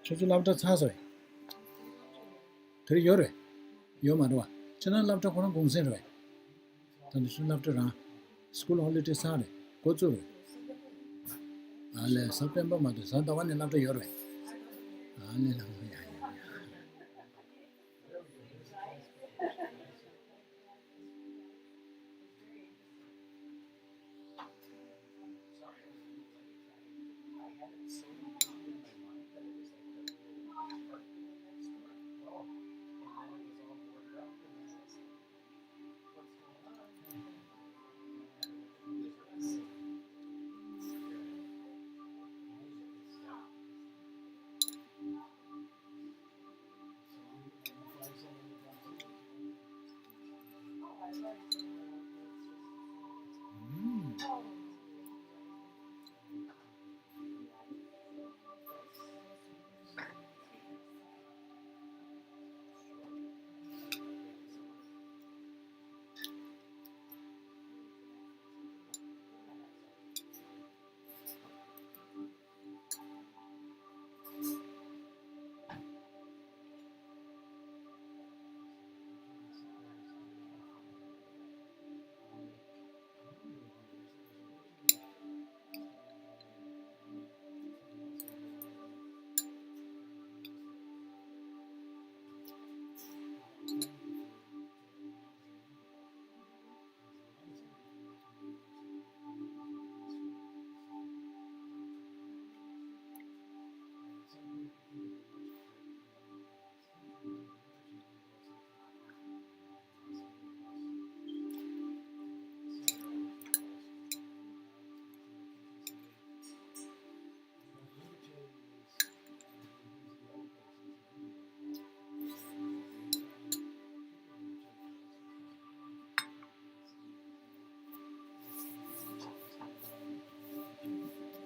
저주 랍다 차서. 들이 요래. 요 말와. 저는 랍다 거는 공세로 해. 근데 술 랍다랑 스쿨 홀리데이 사래. 고조로. 알레 september 마도 산다완에 랍다 요래. 알레 랍다.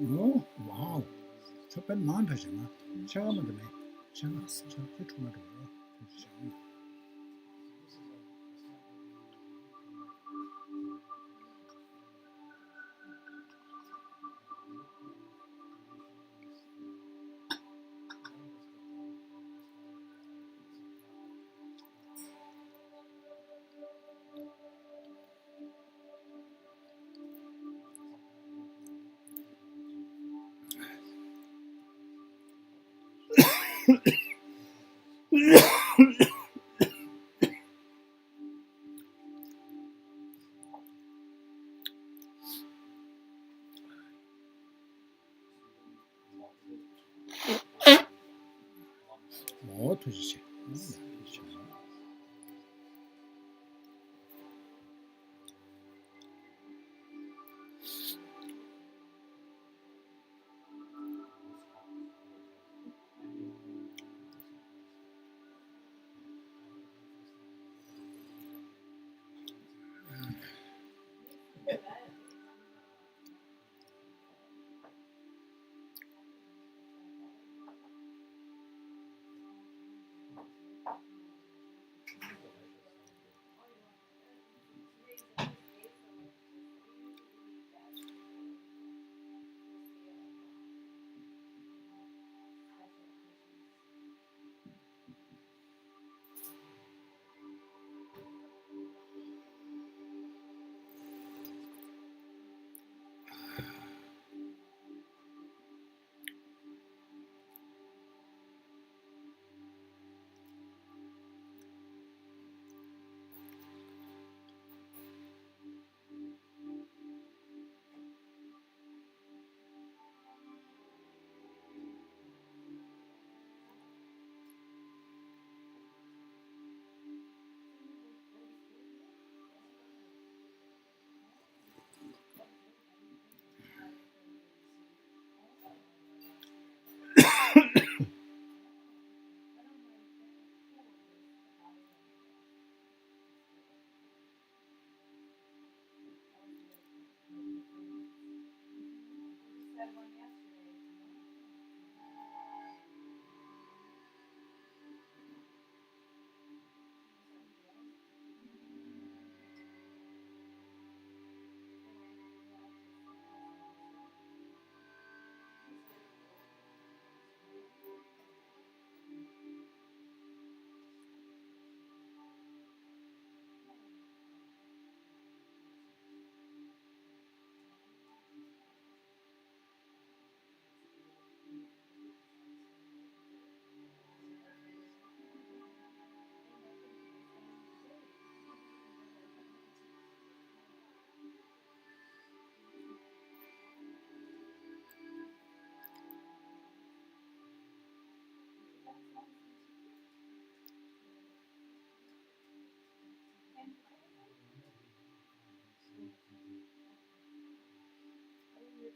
오, 와우. 첫번 마음 하시나? 샤워만 해. 샤워, 해주마도. 뭐 도시지?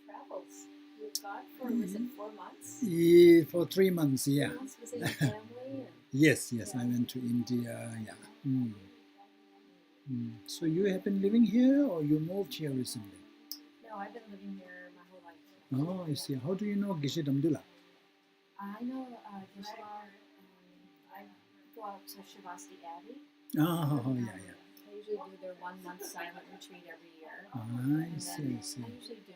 Travels. You were gone for, was it 4 months? Yeah, for 3 months, yeah. 3 months visiting family? Yes, I went to India, yeah. So you have been living here or you moved here recently? No, I've been living here my whole life. Oh, I see. How do you know Geshe Damdula? I know Gishla. I go out to Shivasti Abbey. Oh, yeah. I usually do their 1 month silent retreat every year. I see. I usually do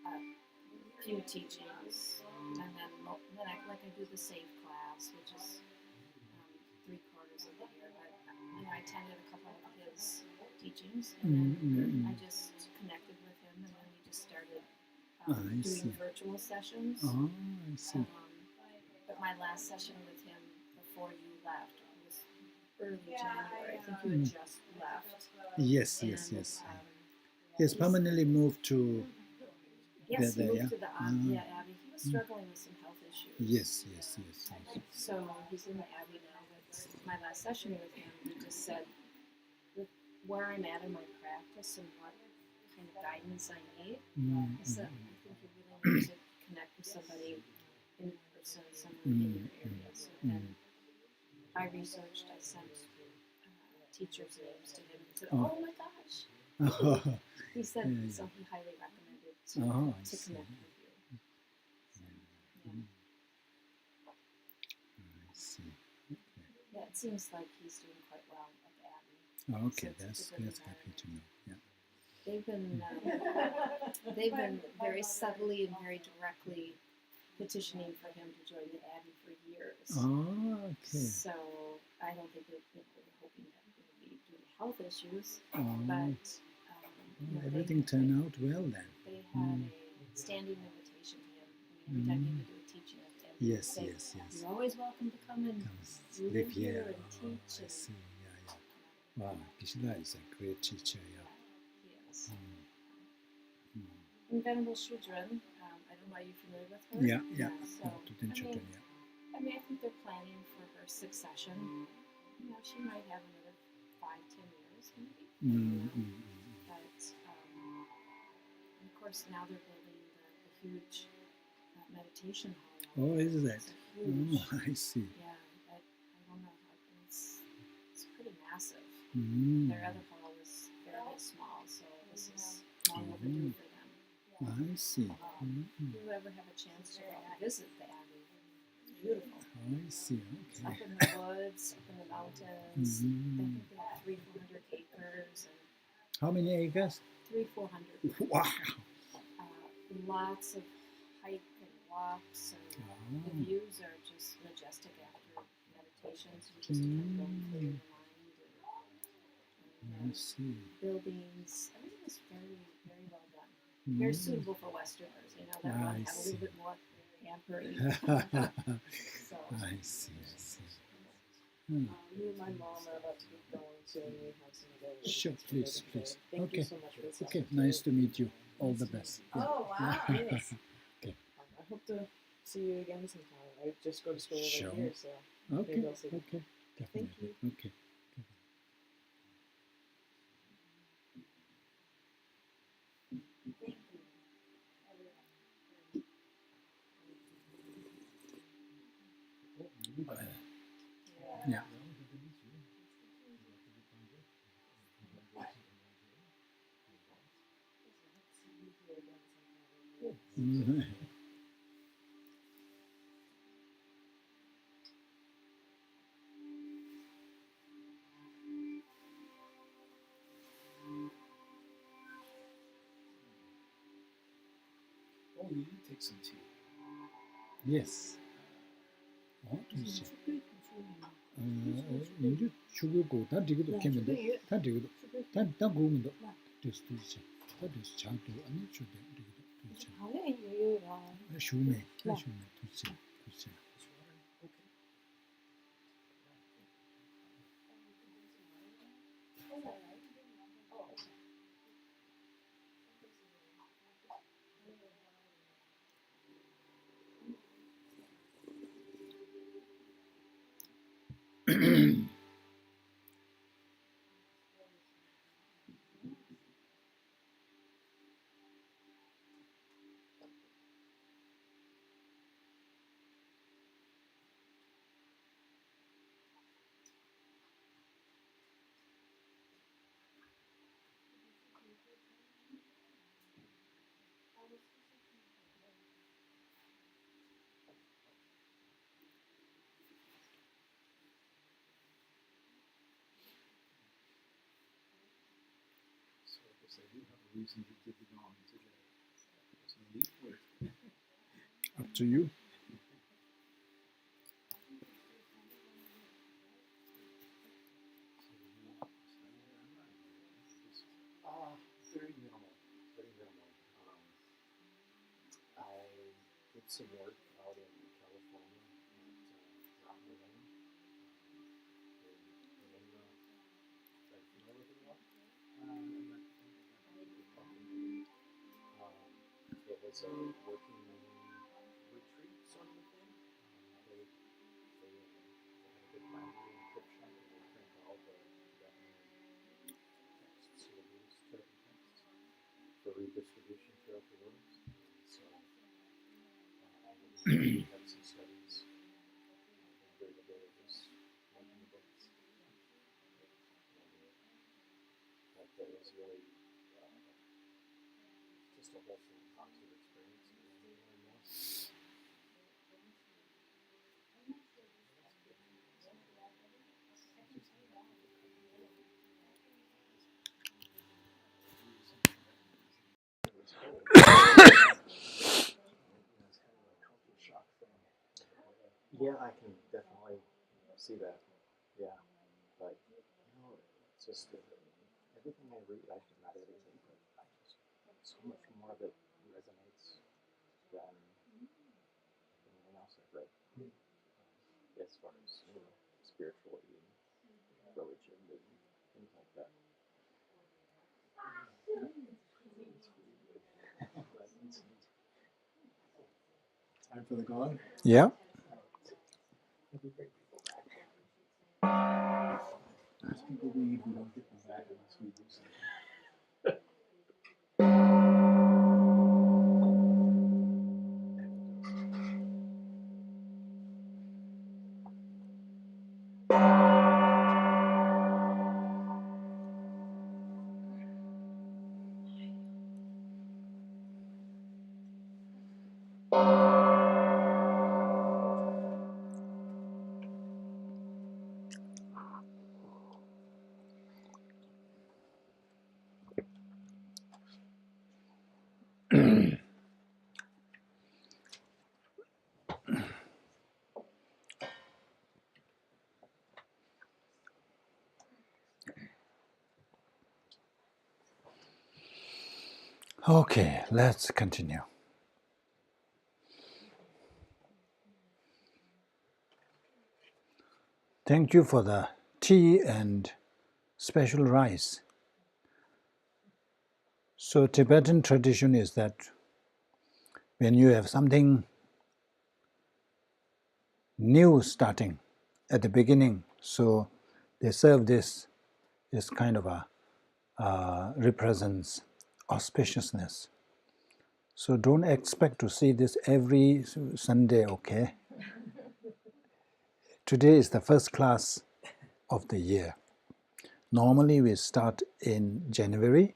a few teachings, and then I do the SAFE class, which is 3/4 of the year. But I attended a couple of his teachings, and then I just connected with him, and then we just started doing virtual sessions. Oh, I see. But my last session with him before you left was early January. I think you had just left. Yes. Yes, permanently moved to... Yes, he moved to the Abbey. He was struggling with some health issues. Yes. So he's in the Abbey now. But my last session with him, he just said, with where I'm at in my practice and what kind of guidance I need, he said, I think you really need to connect with somebody in person, someone in your area. So then I researched, I sent teachers' names to him and said, oh my gosh. He said, so he highly recommended to connect with you. seems like he's doing quite well at the Abbey. Okay, So it's that's a good happy to know. Yeah. They've been very subtly and very directly petitioning for him to join the Abbey for years. Oh, okay. So I don't think they're hoping that it will be due to health issues, Oh, but everything turned out well then. They had a standing invitation to him. Every time he would do a teaching at the Abbey, Yes, say, yes, yes. "You're always welcome to come and Live here and teach." I see. Yeah. Wow, Kishida is a great teacher. Yeah. Yes. And Venerable Shudran, I don't know, are you familiar with her? Yeah. So, I think they're planning for her succession. She might have another 5-10 years, maybe. But, and of course, now they're building the huge meditation hall. Oh, is that? Huge, I see. Yeah, I don't know. It's pretty massive. Their other hall was fairly small, so this is long overdue for them. I see. If you ever have a chance to visit the Abbey, it's beautiful. I see. It's Okay. up in the woods, up in the mountains. I think they have 300-400 acres. And How many acres? 300-400. Wow. Lots of hike and walks, and the views are just majestic after meditations. You just kind of go and clear your mind. I see. Buildings, everything is very, very well done. Very suitable for Westerners. That want to have a little bit more pampering. So. I see. Me and my mom are about to be going to a new house in the village. Sure, please. Thank you so much for this. Okay, nice to meet you. All the best. Yeah. Oh, wow. Yes. Okay. I hope to see you again sometime. I just go to school over here, so Okay. maybe I'll see you. Okay. Definitely. Thank you. Okay. Yeah. Oh, you did take some tea. Yes. 그렇지. 이제 죽고 다 되기도 캐면도 다 되기도 다 고문도 됐을 수 있지. 다 됐을 자도 아니 주대 되기도 그렇지. 슈메 그렇지. So I guess I do have a reason to give it on today. There's no need for it. Up to you. Very minimal. I did some work out in California at Drupa. It was a working retreat sort of a thing. They had a big library and encryption, and they print all the Tibetan texts, or Buddhist Tibetan texts, for redistribution throughout the world. So we had some studies. During the day, just making the books. That was really just a wholesome, positive experience. Yeah, I can definitely see that. Yeah, but it's just everything I read, not everything, but so much more of it resonates than anything else I've read. As far as spirituality and religion and things like that. Time for the gong? Yeah. Most people leave, we don't get them back unless we do something. Okay, let's continue. Thank you for the tea and special rice. So Tibetan tradition is that when you have something new starting at the beginning, so they serve this kind of a represents auspiciousness. So don't expect to see this every Sunday, okay? Today is the first class of the year. Normally we start in January,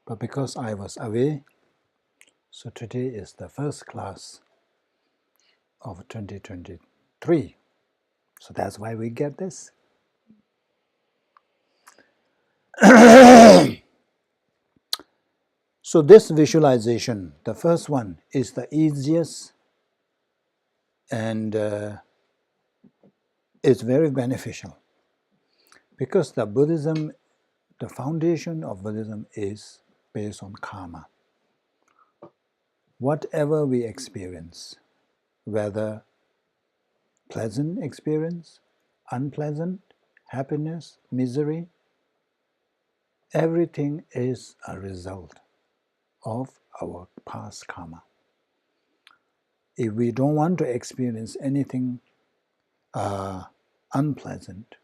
but because I was away, so today is the first class of 2023. So that's why we get this. So this visualization, the first one, is the easiest and it's very beneficial because the Buddhism, the foundation of Buddhism is based on karma. Whatever we experience, whether pleasant experience, unpleasant, happiness, misery, everything is a result of our past karma. If we don't want to experience anything unpleasant,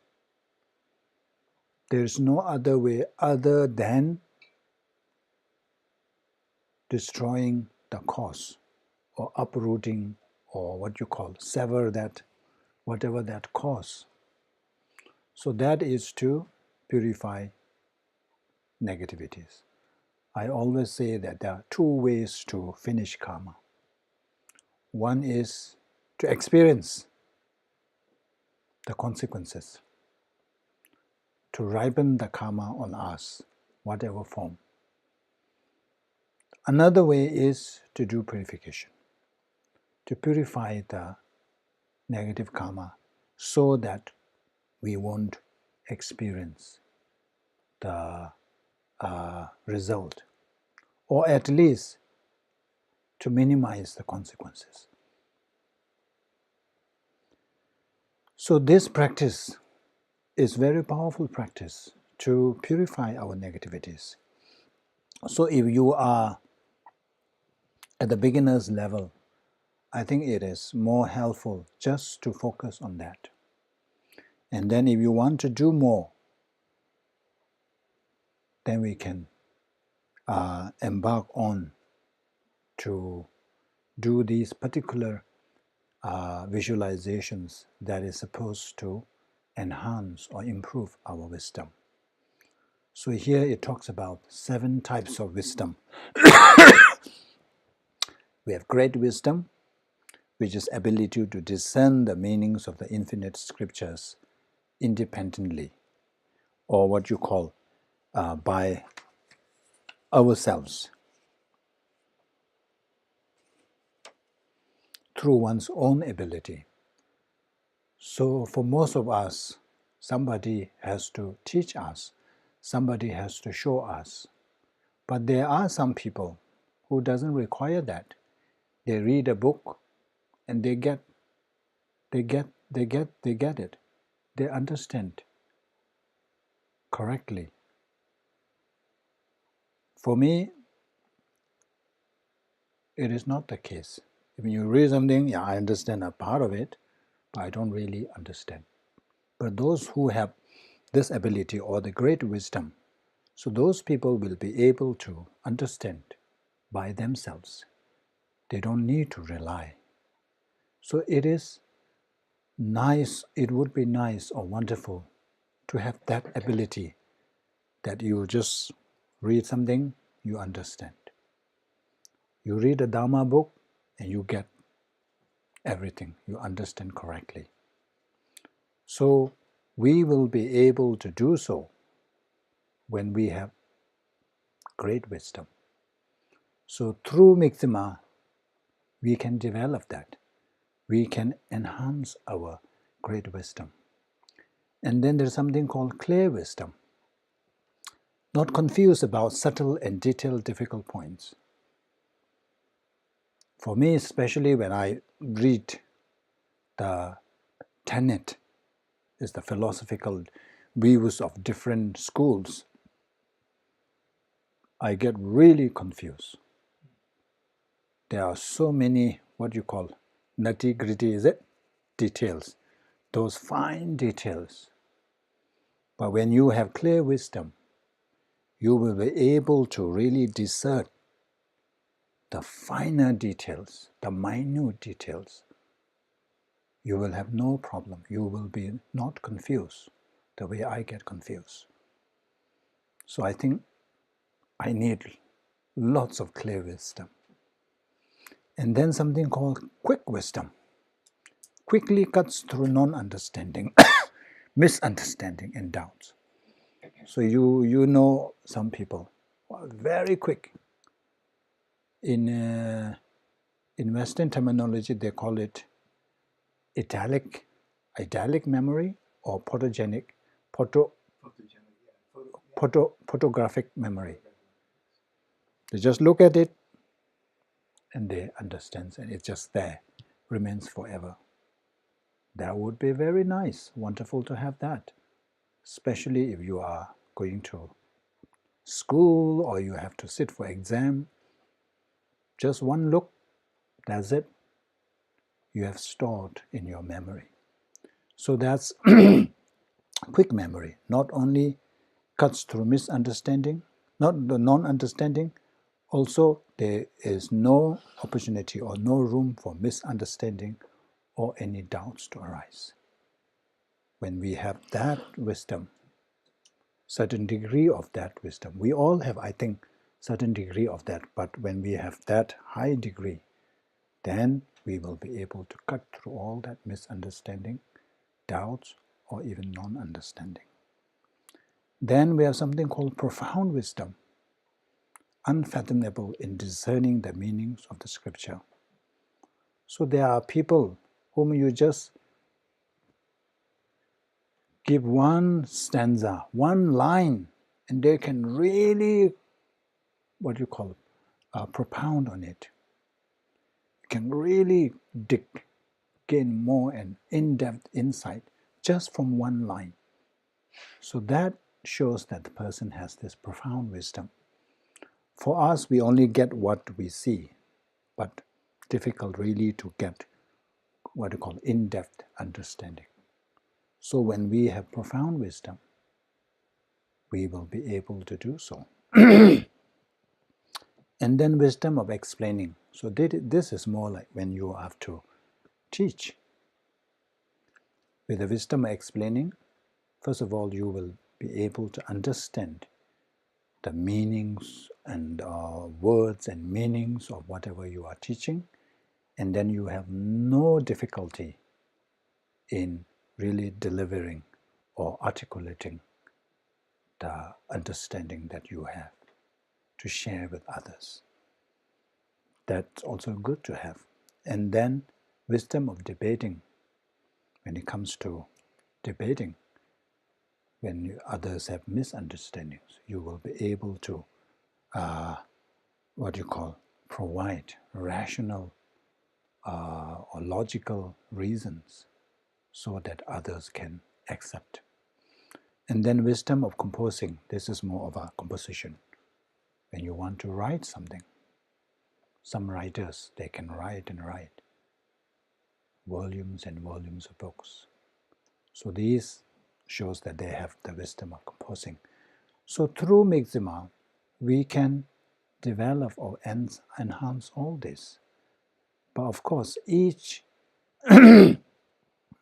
there is no other way other than destroying the cause or uprooting or what you call sever that, whatever that cause. So that is to purify negativities. I always say that there are two ways to finish karma. One is to experience the consequences, to ripen the karma on us, whatever form. Another way is to do purification, to purify the negative karma so that we won't experience the result, or at least to minimize the consequences. So this practice is very powerful practice to purify our negativities. So if you are at the beginner's level, I think it is more helpful just to focus on that. And then if you want to do more, then we can embark on to do these particular visualizations that is supposed to enhance or improve our wisdom. So here it talks about 7 types of wisdom. We have great wisdom, which is ability to discern the meanings of the infinite scriptures independently, or what you call by ourselves. through one's own ability. So for most of us, somebody has to teach us, somebody has to show us. But there are some people who doesn't require that. They read a book and they get it. They understand correctly. For me, it is not the case. If you read something, yeah, I understand a part of it, but I don't really understand. But those who have this ability or the great wisdom, so those people will be able to understand by themselves. They don't need to rely. So it is nice, it would be nice or wonderful to have that ability that you just read something, you understand. You read a Dharma book and you get everything, you understand correctly. So we will be able to do so when we have great wisdom. So through Mixima, we can develop that. We can enhance our great wisdom. And then there's something called clear wisdom. Not confused about subtle and detailed difficult points. For me, especially when I read the tenet, is the philosophical views of different schools, I get really confused. There are so many, what you call, nitty-gritty, is it? Details, those fine details. But when you have clear wisdom, you will be able to really discern the finer details, the minute details. You will have no problem. You will be not confused the way I get confused. So I think I need lots of clear wisdom. And then something called quick wisdom. Quickly cuts through non-understanding, misunderstanding and doubts. So you know some people are very quick. In Western terminology, they call it italic memory or photographic memory. They just look at it and they understand, and it's just there, remains forever. That would be very nice, wonderful to have that, especially if you are going to school or you have to sit for exam. Just one look, that's it. You have stored in your memory. So that's quick memory. Not only cuts through misunderstanding, not the non-understanding, also there is no opportunity or no room for misunderstanding or any doubts to arise. When we have that wisdom, certain degree of that wisdom, we all have, I think, certain degree of that, but when we have that high degree, then we will be able to cut through all that misunderstanding, doubts, or even non-understanding. Then we have something called profound wisdom, unfathomable in discerning the meanings of the scripture. So there are people whom you just give one stanza, one line, and they can really, what you call, propound on it. You can really gain more and in-depth insight just from one line. So that shows that the person has this profound wisdom. For us, we only get what we see, but difficult really to get what you call in-depth understanding. So when we have profound wisdom, we will be able to do so. And then wisdom of explaining. So this is more like when you have to teach. With the wisdom of explaining, first of all, you will be able to understand the meanings and words and meanings of whatever you are teaching, and then you have no difficulty in really delivering or articulating the understanding that you have to share with others. That's also good to have. And then wisdom of debating. When it comes to debating, when others have misunderstandings, you will be able to provide rational or logical reasons so that others can accept. And then wisdom of composing. This is more of a composition. When you want to write something, some writers, they can write and write volumes and volumes of books. So these shows that they have the wisdom of composing. So through Migzima, we can develop or enhance all this. But of course, each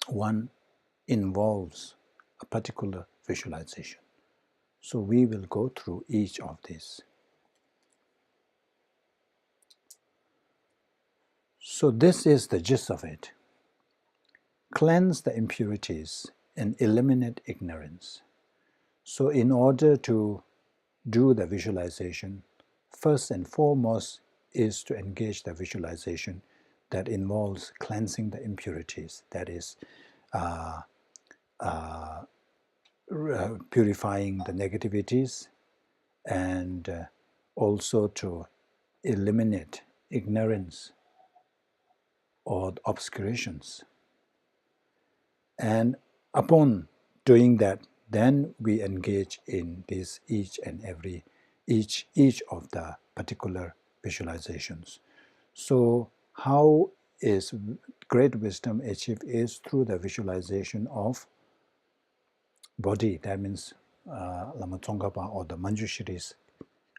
one involves a particular visualization. So we will go through each of these. So this is the gist of it. Cleanse the impurities and eliminate ignorance. So in order to do the visualization, first and foremost is to engage the visualization that involves cleansing the impurities, that is, purifying the negativities, and also to eliminate ignorance or obscurations. And upon doing that, then we engage in this each of the particular visualizations. So how is great wisdom achieved is through the visualization of body. That means Lama Tsongkhapa or the Manjushri's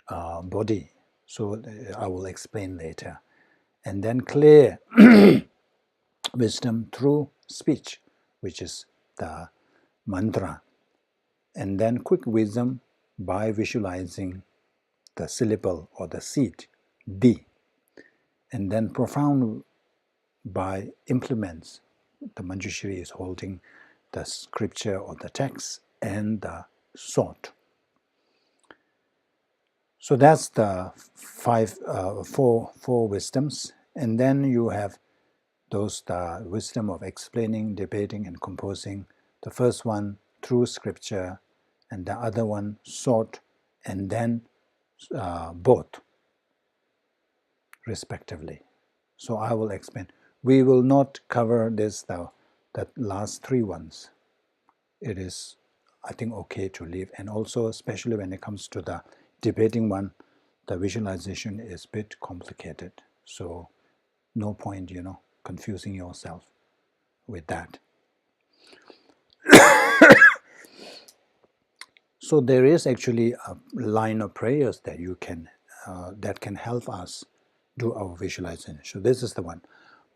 body. So I will explain later. And then clear wisdom through speech, which is the mantra. And then quick wisdom by visualizing the syllable or the seed, di. And then profound by implements. The Manjushri is holding the scripture or the text and the sword. So that's the four wisdoms. And then you have those, the wisdom of explaining, debating, and composing. The first one through scripture, and the other one sought, and then both, respectively. So I will explain. We will not cover this, the last three ones. It is, I think, okay to leave. And also, especially when it comes to the debating one, the visualization is a bit complicated. So no point, confusing yourself with that. So there is actually a line of prayers that you can that can help us do our visualization. So this is the one.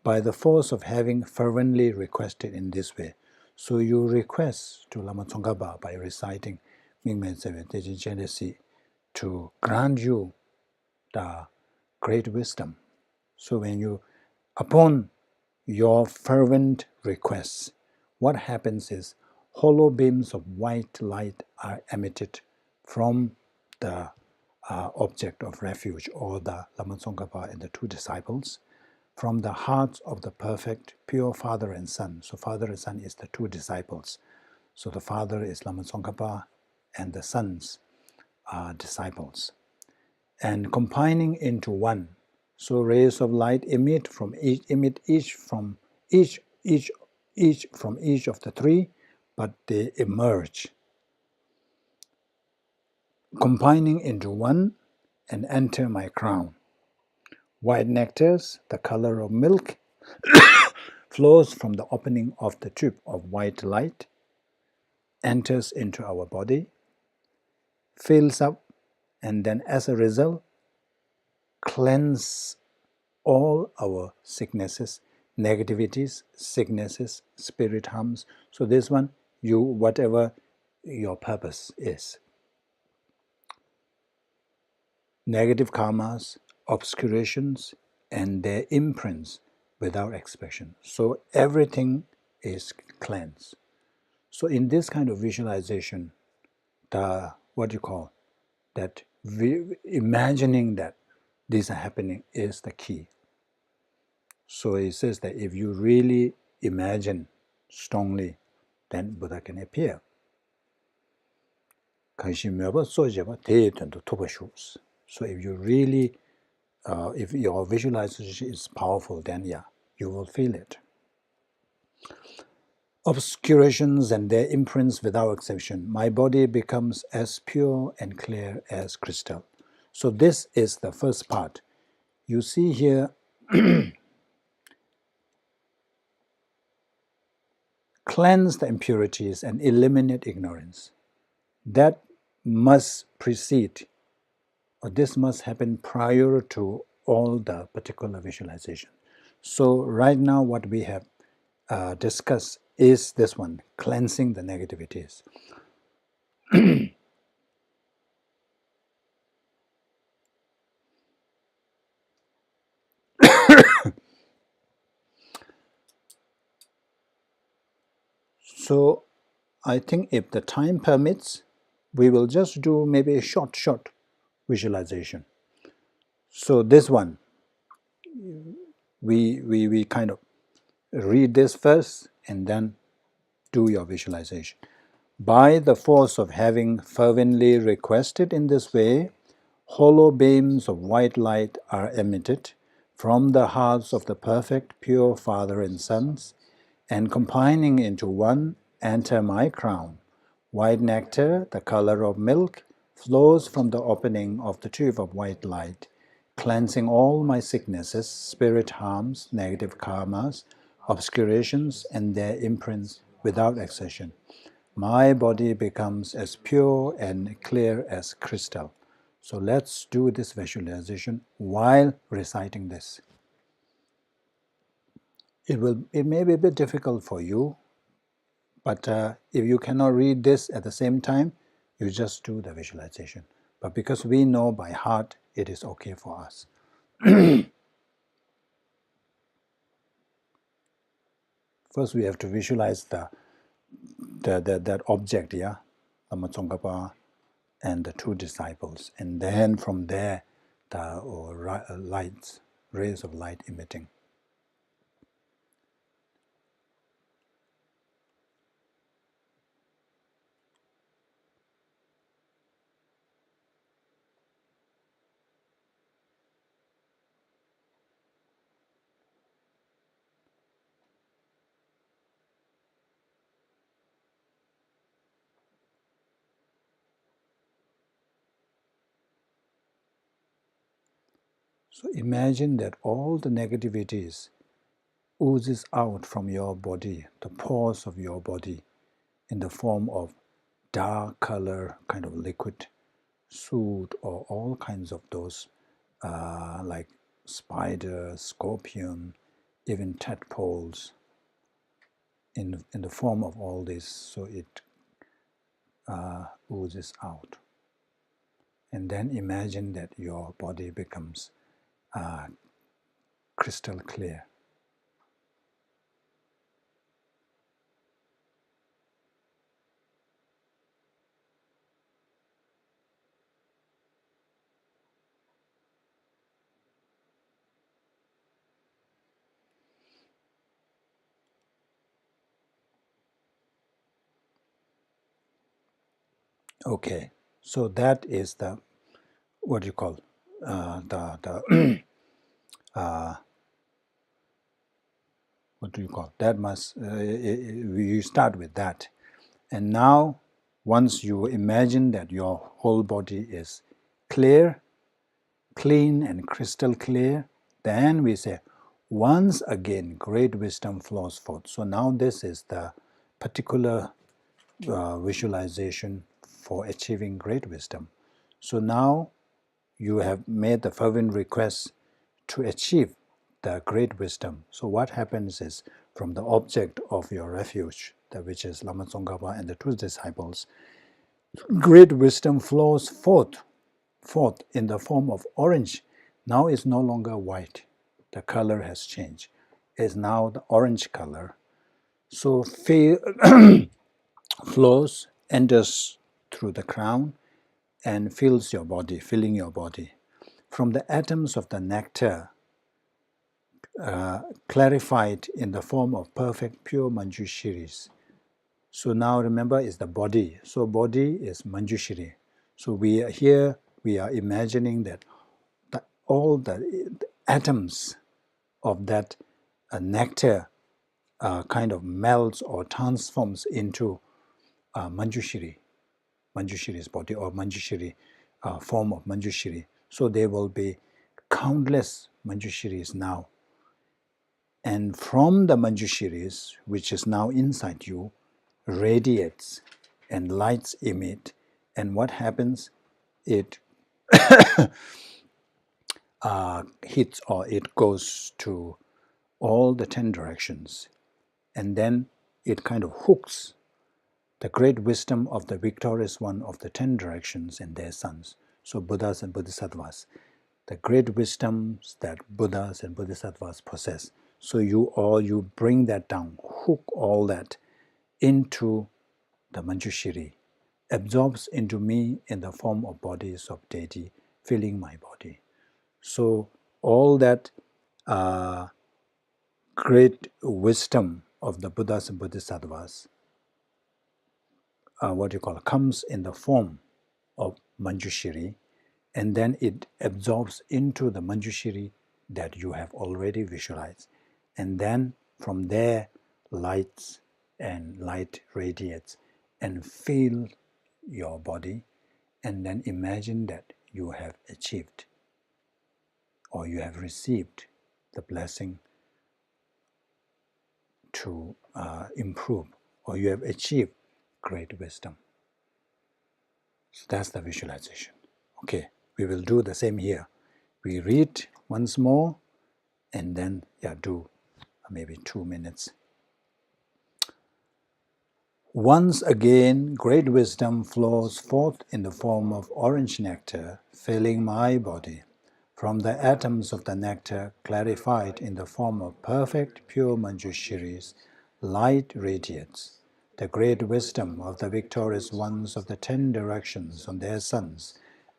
By the force of having fervently requested in this way. So you request to Lama Tsongkhapa by reciting Mingmen Seven Tejin Chenesi to grant you the great wisdom. So when you, upon your fervent requests, what happens is hollow beams of white light are emitted from the object of refuge, or the Lama Tsongkhapa and the two disciples, from the hearts of the perfect, pure father and son. So father and son is the two disciples. So the father is Lama Tsongkhapa and the sons are disciples. And combining into one. So rays of light emit from each from each of the three, but they emerge, combining into one and enter my crown. White nectars, the color of milk, flows from the opening of the tube of white light, enters into our body, fills up, and then as a result, cleanse all our sicknesses, negativities, sicknesses, spirit harms. So this one, you, whatever your purpose is. Negative karmas, obscurations, and their imprints without expression. So everything is cleansed. So in this kind of visualization, imagining that these are happening is the key. So it says that if you really imagine strongly, then Buddha can appear. So if you really, if your visualization is powerful, then yeah, you will feel it. Obscurations and their imprints without exception. My body becomes as pure and clear as crystal. So this is the first part. You see here, cleanse the impurities and eliminate ignorance. That must precede, or this must happen prior to all the particular visualization. So right now what we have discussed is this one, cleansing the negativities. So I think if the time permits, we will just do maybe a short visualization. So this one, we kind of read this first and then do your visualization. By the force of having fervently requested in this way, hollow beams of white light are emitted from the hearts of the perfect, pure Father and Sons, and combining into one, enter my crown. White nectar, the color of milk, flows from the opening of the tube of white light, cleansing all my sicknesses, spirit harms, negative karmas, obscurations, and their imprints without exception. My body becomes as pure and clear as crystal. So let's do this visualization while reciting this. It may be a bit difficult for you, but if you cannot read this at the same time, you just do the visualization. But because we know by heart, it is okay for us. First, we have to visualize that object, yeah, Lama Tsongkhapa and the two disciples, and then from there, the lights, rays of light emitting. So imagine that all the negativities oozes out from your body, the pores of your body, in the form of dark color, kind of liquid, soot, or all kinds of those, like spider, scorpion, even tadpoles, in the form of all this, so it oozes out. And then imagine that your body becomes crystal clear. Okay, so that is the, what do you call, what do you call, that must, you start with that. And now, once you imagine that your whole body is clear, clean and crystal clear, then we say, once again, great wisdom flows forth. So now this is the particular visualization for achieving great wisdom. So now you have made the fervent request to achieve the great wisdom. So what happens is, from the object of your refuge, which is Lama Tsongkhapa and the two disciples, great wisdom flows forth in the form of orange. Now it's no longer white. The color has changed. It's now the orange color. So flows, enters through the crown, and fills your body, filling your body. From the atoms of the nectar, clarified in the form of perfect pure Manjushiris. So now remember, is the body. So body is Manjushri. So we are here, we are imagining that all the atoms of that nectar kind of melts or transforms into Manjushri, Manjushri's body, or Manjushri form of Manjushri. So there will be countless Manjushiris now. And from the Manjushiris, which is now inside you, radiates and lights emit. And what happens? It hits, or it goes to all the 10 directions. And then it kind of hooks the great wisdom of the victorious one of the 10 directions and their sons. So Buddhas and Bodhisattvas, the great wisdoms that Buddhas and Bodhisattvas possess. So you bring that down, hook all that into the Manjushri, absorbs into me in the form of bodies of deity, filling my body. So all that great wisdom of the Buddhas and Bodhisattvas, what you call, comes in the form of Manjushri, and then it absorbs into the Manjushri that you have already visualized. And then from there, light radiates and fill your body, and then imagine that you have achieved or you have received the blessing to improve, or you have achieved great wisdom. So that's the visualization. Okay, we will do the same here. We read once more and then do maybe 2 minutes. Once again, great wisdom flows forth in the form of orange nectar, filling my body. From the atoms of the nectar, clarified in the form of perfect pure Manjushiris, light radiates. The great wisdom of the victorious ones of the 10 directions on their sons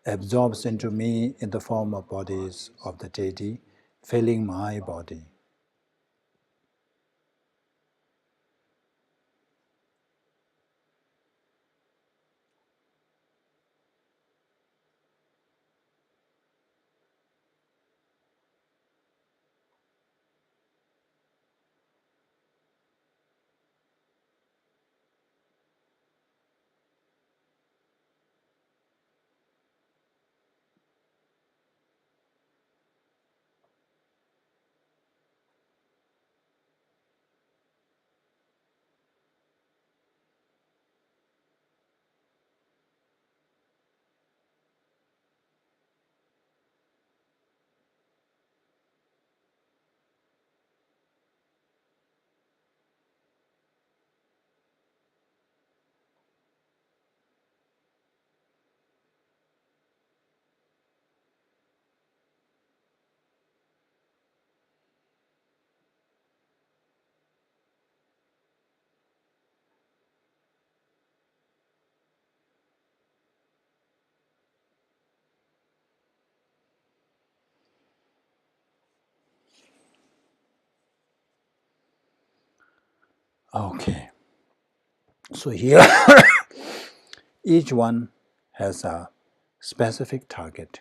absorbs into me in the form of bodies of the deity, filling my body. Okay, so here each one has a specific target.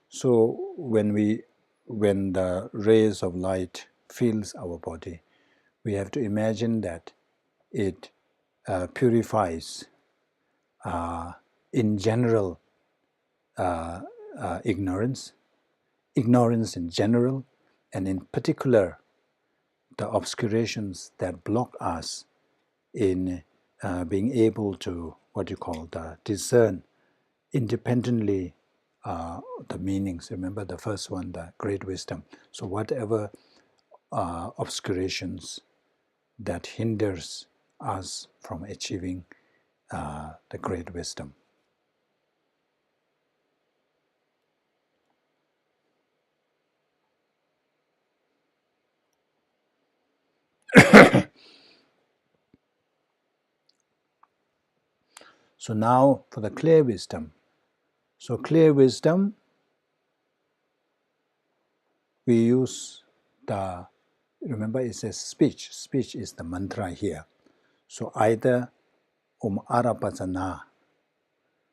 So when the rays of light fills our body, we have to imagine that it purifies in general ignorance in general, and in particular the obscurations that block us in being able to discern independently the meanings. Remember the first one, the great wisdom. So whatever obscurations that hinders us from achieving the great wisdom. So now for the clear wisdom. So clear wisdom, we use remember it says speech. Speech is the mantra here. So either Arapasana.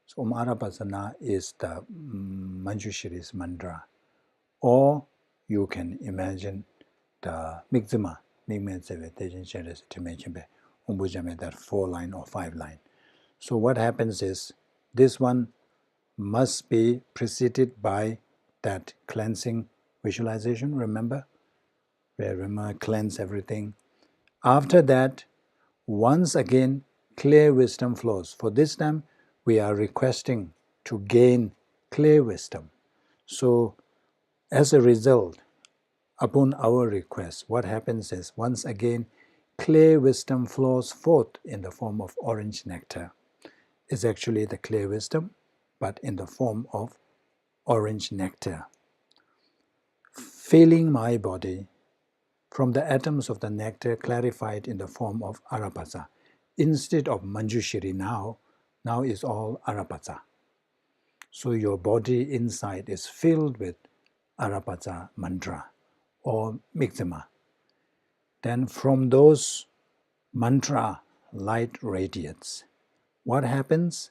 So Arapasana is the Manjushri's mantra. Or you can imagine the Migzima, that 4-line or 5-line. So what happens is, this one must be preceded by that cleansing visualization, remember? Where Rima cleanse everything. After that, once again, clear wisdom flows. For this time, we are requesting to gain clear wisdom. So, as a result, upon our request, what happens is, once again, clear wisdom flows forth in the form of orange nectar. It's actually the clear wisdom, but in the form of orange nectar. Filling my body from the atoms of the nectar clarified in the form of Arapasa. Instead of Manjushri now is all Arapasa. So your body inside is filled with Arapasa mantra or Migzima. Then from those mantra, light radiates. What happens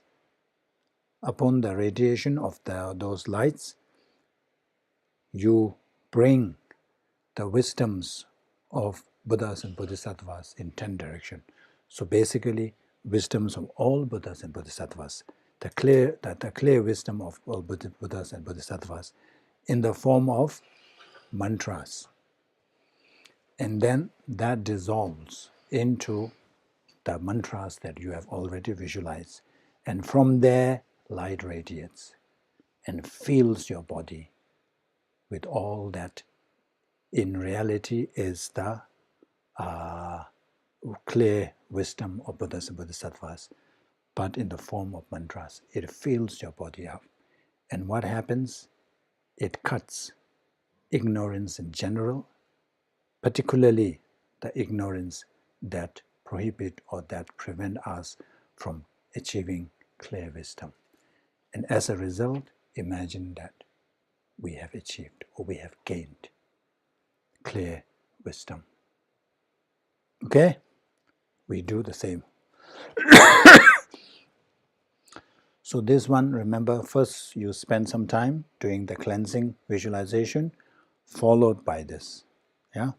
upon the radiation of those lights? You bring the wisdoms of Buddhas and Bodhisattvas in 10 directions. So basically, wisdoms of all Buddhas and Bodhisattvas, the clear wisdom of all Buddhas and Bodhisattvas in the form of mantras. And then that dissolves into the mantras that you have already visualized. And from there, light radiates and fills your body with all that in reality is the clear wisdom of Buddhas and Bodhisattvas, but in the form of mantras. It fills your body up. And what happens? It cuts ignorance in general, particularly the ignorance that prohibit or that prevent us from achieving clear wisdom. And as a result, imagine that we have achieved or we have gained clear wisdom. Okay? We do the same. So this one, remember, first you spend some time doing the cleansing visualization, followed by this. Yeah.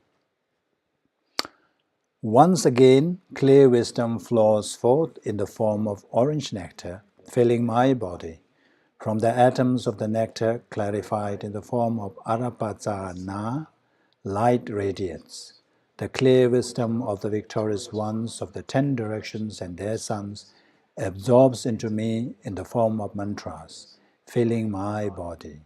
Once again, clear wisdom flows forth in the form of orange nectar, filling my body. From the atoms of the nectar, clarified in the form of Arapacana, light radiates. The clear wisdom of the victorious ones of the 10 directions and their sons absorbs into me in the form of mantras, filling my body.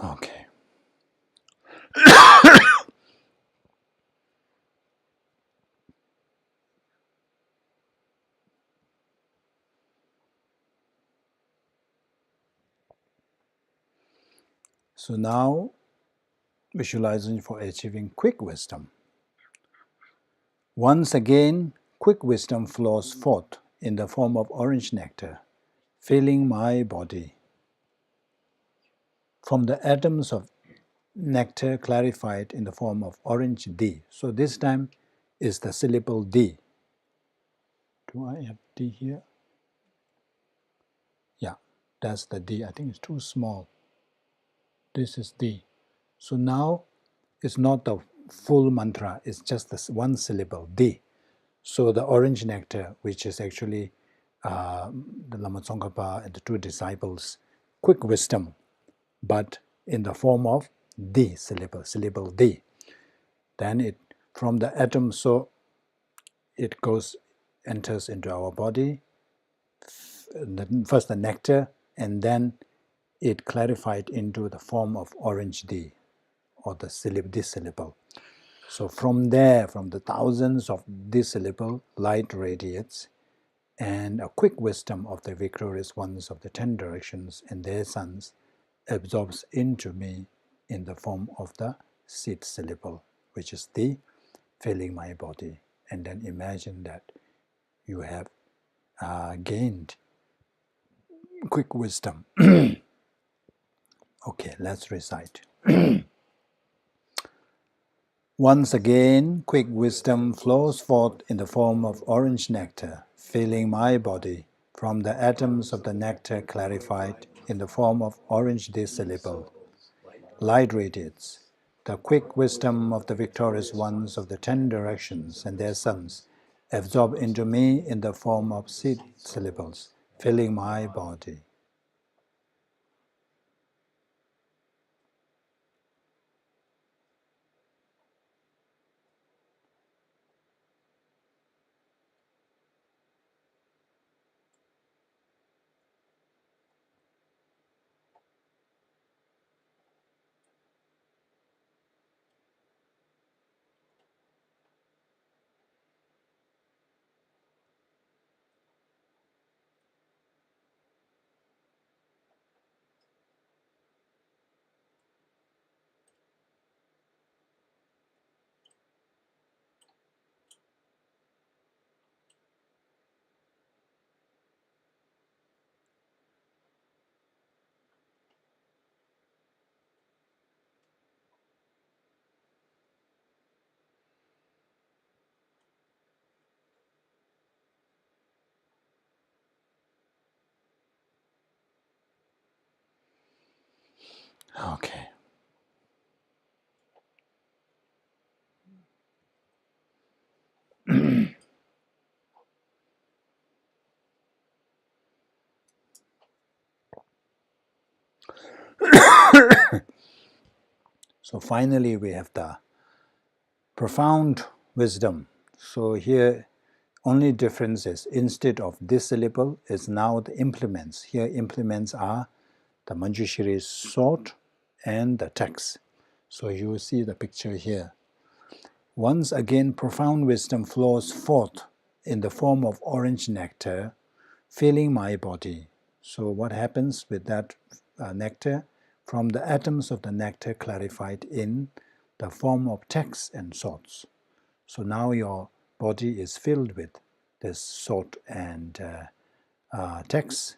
Okay. So now, visualizing for achieving quick wisdom. Once again, quick wisdom flows forth in the form of orange nectar, filling my body. From the atoms of nectar clarified in the form of orange D. So this time is the syllable D. Do I have D here? Yeah, that's the D. I think it's too small. This is D. So now it's not the full mantra, it's just this one syllable, D. So the orange nectar, which is actually the Lama Tsongkhapa and the two disciples' quick wisdom, but in the form of D syllable, syllable D. Then it from the atom, so it enters into our body, first the nectar, and then it clarified into the form of orange D, or the this syllable. So from there, from the thousands of this syllable, light radiates, and a quick wisdom of the victorious ones of the 10 directions and their sons absorbs into me in the form of the seed syllable, which is the filling my body. And then imagine that you have gained quick wisdom. Okay, let's recite. Once again, quick wisdom flows forth in the form of orange nectar, filling my body from the atoms of the nectar clarified in the form of orange syllable. Light radiates. The quick wisdom of the victorious ones of the 10 directions and their sons absorb into me in the form of seed syllables, filling my body. Okay. So finally we have the profound wisdom. So here only difference is instead of this syllable is now the implements. Here implements are the Manjushri's sword and the text. So you see the picture here. Once again profound wisdom flows forth in the form of orange nectar, filling my body. So what happens with that nectar? From the atoms of the nectar clarified in the form of text and swords. So now your body is filled with this sword and text.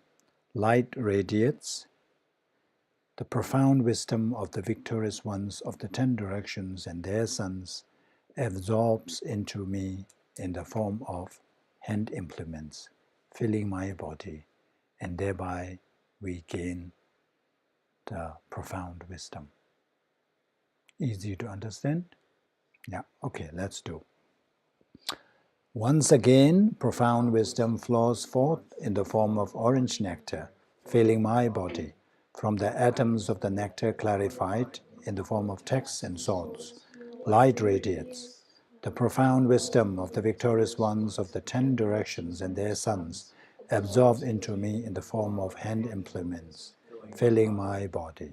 Light radiates. The profound wisdom of the victorious ones of the 10 directions and their sons absorbs into me in the form of hand implements, filling my body, and thereby we gain the profound wisdom. Easy to understand? Yeah, okay, let's do. Once again, profound wisdom flows forth in the form of orange nectar, filling my body, from the atoms of the nectar clarified in the form of texts and swords. Light radiates. The profound wisdom of the victorious ones of the 10 directions and their sons absorbed into me in the form of hand implements, filling my body.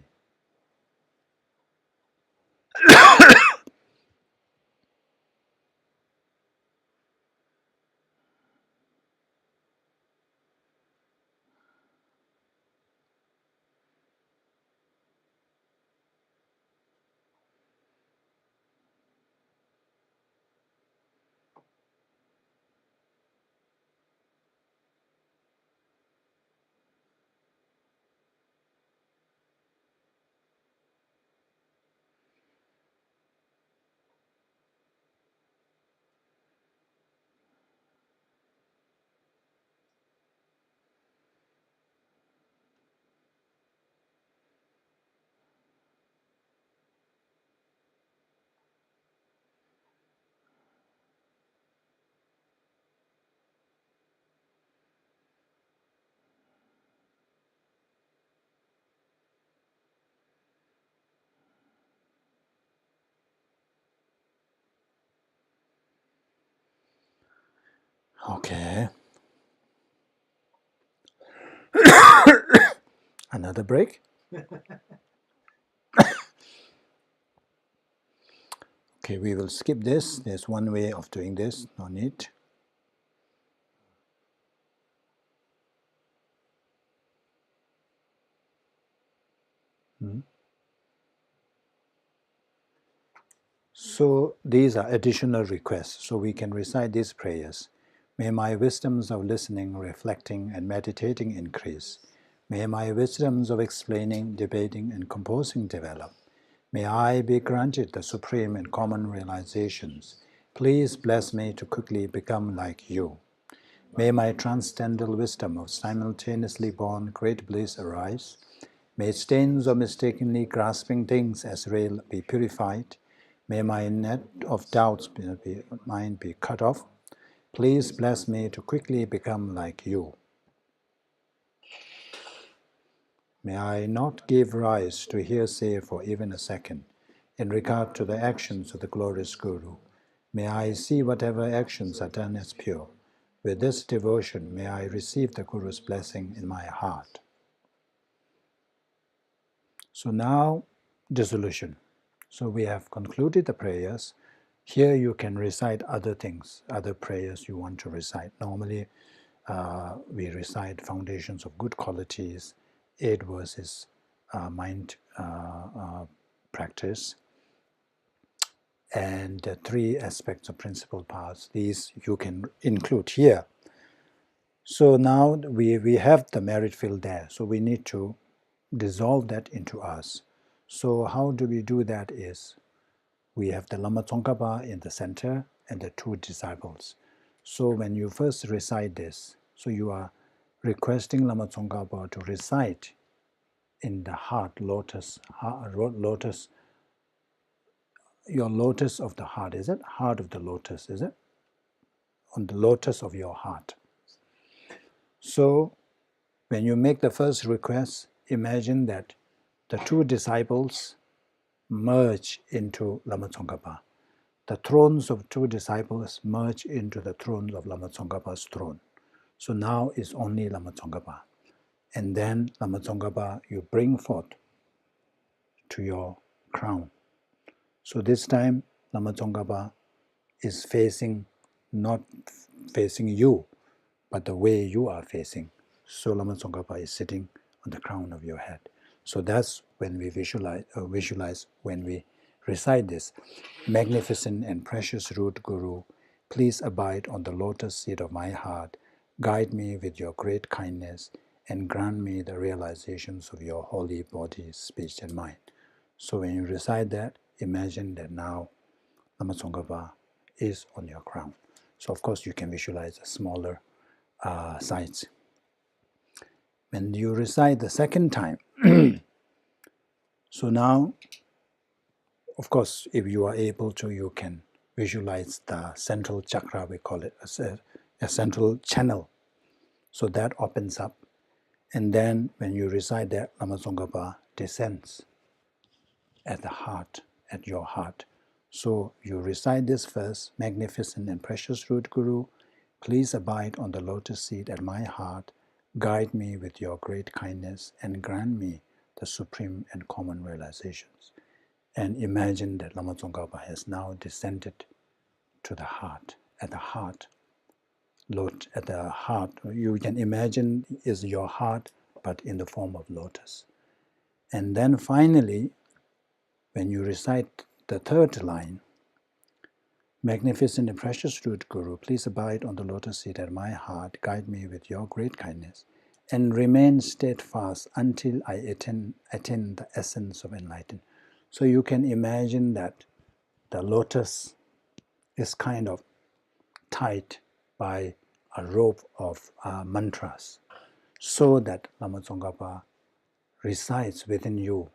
Okay. Another break? Okay, we will skip this. There's one way of doing this, no need. So these are additional requests, so we can recite these prayers. May my wisdoms of listening, reflecting, and meditating increase. May my wisdoms of explaining, debating, and composing develop. May I be granted the supreme and common realizations. Please bless me to quickly become like you. May my transcendental wisdom of simultaneously born great bliss arise. May stains of mistakenly grasping things as real be purified. May my net of doubts mind be cut off. Please bless me to quickly become like you. May I not give rise to hearsay for even a second in regard to the actions of the glorious Guru. May I see whatever actions are done as pure. With this devotion, may I receive the Guru's blessing in my heart. So now, dissolution. So we have concluded the prayers. Here you can recite other things, other prayers you want to recite. Normally, we recite foundations of good qualities, 8 verses, mind practice, and 3 aspects of principal paths. These you can include here. So now we have the merit field there, so we need to dissolve that into us. So how do we do that is, we have the Lama Tsongkhapa in the center and the 2 disciples. So when you first recite this, so you are requesting Lama Tsongkhapa to recite in the heart, lotus, your lotus of the heart, is it? Heart of the lotus, is it? On the lotus of your heart. So when you make the first request, imagine that the 2 disciples merge into Lama Tsongkhapa. The thrones of 2 disciples merge into the thrones of Lama Tsongkhapa's throne. So now it's only Lama Tsongkhapa. And then Lama Tsongkhapa you bring forth to your crown. So this time Lama Tsongkhapa is facing, not facing you, but the way you are facing. So Lama Tsongkhapa is sitting on the crown of your head. So that's when we visualize when we recite this. Magnificent and precious root Guru, please abide on the lotus seat of my heart, guide me with your great kindness, and grant me the realizations of your holy body, speech, and mind. So when you recite that, imagine that now Lama Tsongkhapa is on your crown. So of course you can visualize a smaller size. When you recite the second time, so now, of course, if you are able to, you can visualize the central chakra, we call it a central channel. So that opens up. And then when you recite that, Lama Tsongkhapa descends at the heart, at your heart. So you recite this first, magnificent and precious root Guru, please abide on the lotus seat at my heart, guide me with your great kindness, and grant me the supreme and common realizations. And imagine that Lama Tsongkhapa has now descended to the heart, at the heart. At the heart, you can imagine is your heart, but in the form of lotus. And then finally, when you recite the third line, magnificent and precious root Guru, please abide on the lotus seat at my heart, guide me with your great kindness, and remain steadfast until I attain the essence of enlightenment. So you can imagine that the lotus is kind of tied by a rope of mantras, so that Lama Tsongkhapa resides within you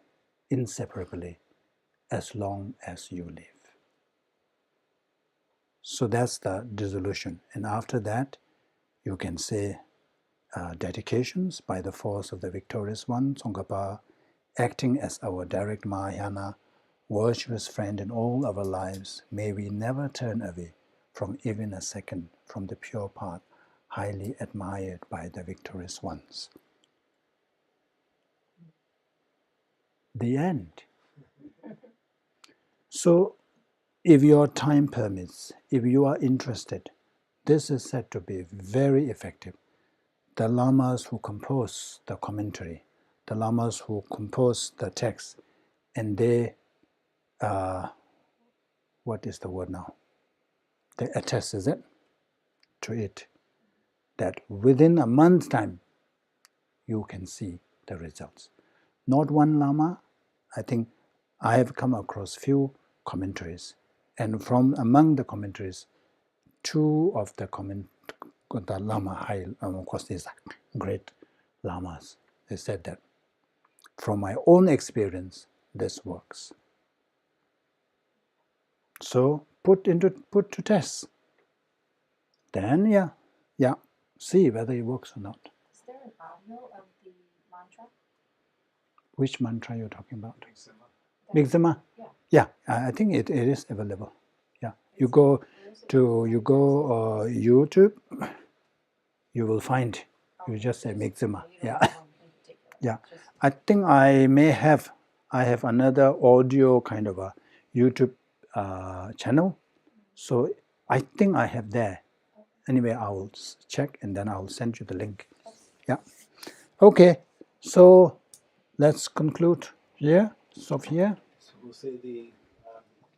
inseparably as long as you live. So that's the dissolution. And after that, you can say dedications by the force of the victorious one, Tsongkhapa, acting as our direct Mahayana, virtuous friend in all our lives, may we never turn away from even a second from the pure path, highly admired by the victorious ones. The end. So, if your time permits, if you are interested, this is said to be very effective. The Lamas who compose the commentary, the Lamas who compose the text, and they, what is the word now? They attest, is it? To it, that within a month's time, you can see the results. Not one Lama, I think I have come across few commentaries, and from among the commentaries, two of the Lama high, of course, these great Lamas, they said that from my own experience, this works. So put to test. Then yeah, see whether it works or not. Is there an audio of the mantra? Which mantra you're talking about? That- Mixama? Yeah. Yeah, I think it is available. Yeah, you go YouTube, you will find. You just say Mixama. Yeah, yeah. I think I have another audio kind of a YouTube channel, so I think I have there. Anyway, I will check and then I will send you the link. Yeah. Okay. So let's conclude here. Stop here. So we'll say the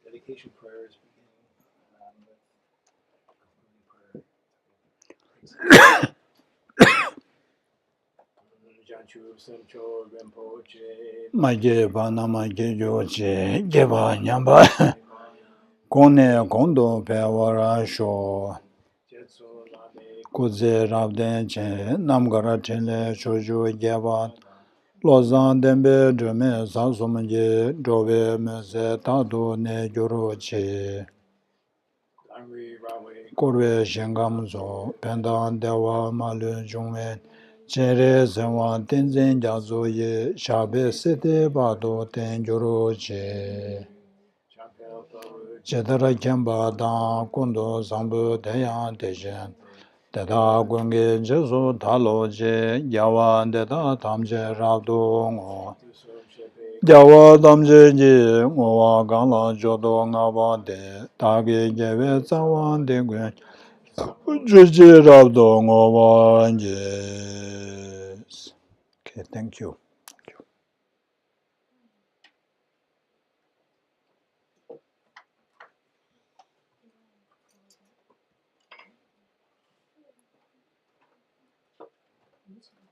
dedication prayers beginning with prayer. Janchu Semcho Rinpoche. Maje Banama Gejoche, Geba Nyamba, Kone Kondo Pewara Sho, Kuze Rabden Che, Namgara Tele, Chojo Geba, Lozan Dembe, Drume, Sansumje, Drove, Mese, Tado, Ne Joroche, Korwe Shengamzo, Pendan Dewa, Malu Jungwe, Chere Sewa Tenzin Jazoye, Shabe Sete Bado Tenjoroche, Chetara Kemba Dan Kundo Sambu Deyan Dejen, Deda Gunge Jesu Taloje, Yawa Deda Tamje Rabdo Jawa Damje Ji, Ngowa Gangla Jodo Ngaba De, Tage Jewe Tsawan De Gwen, Juji Rabdo Ngowa Jes. Okay, thank you. YouTube.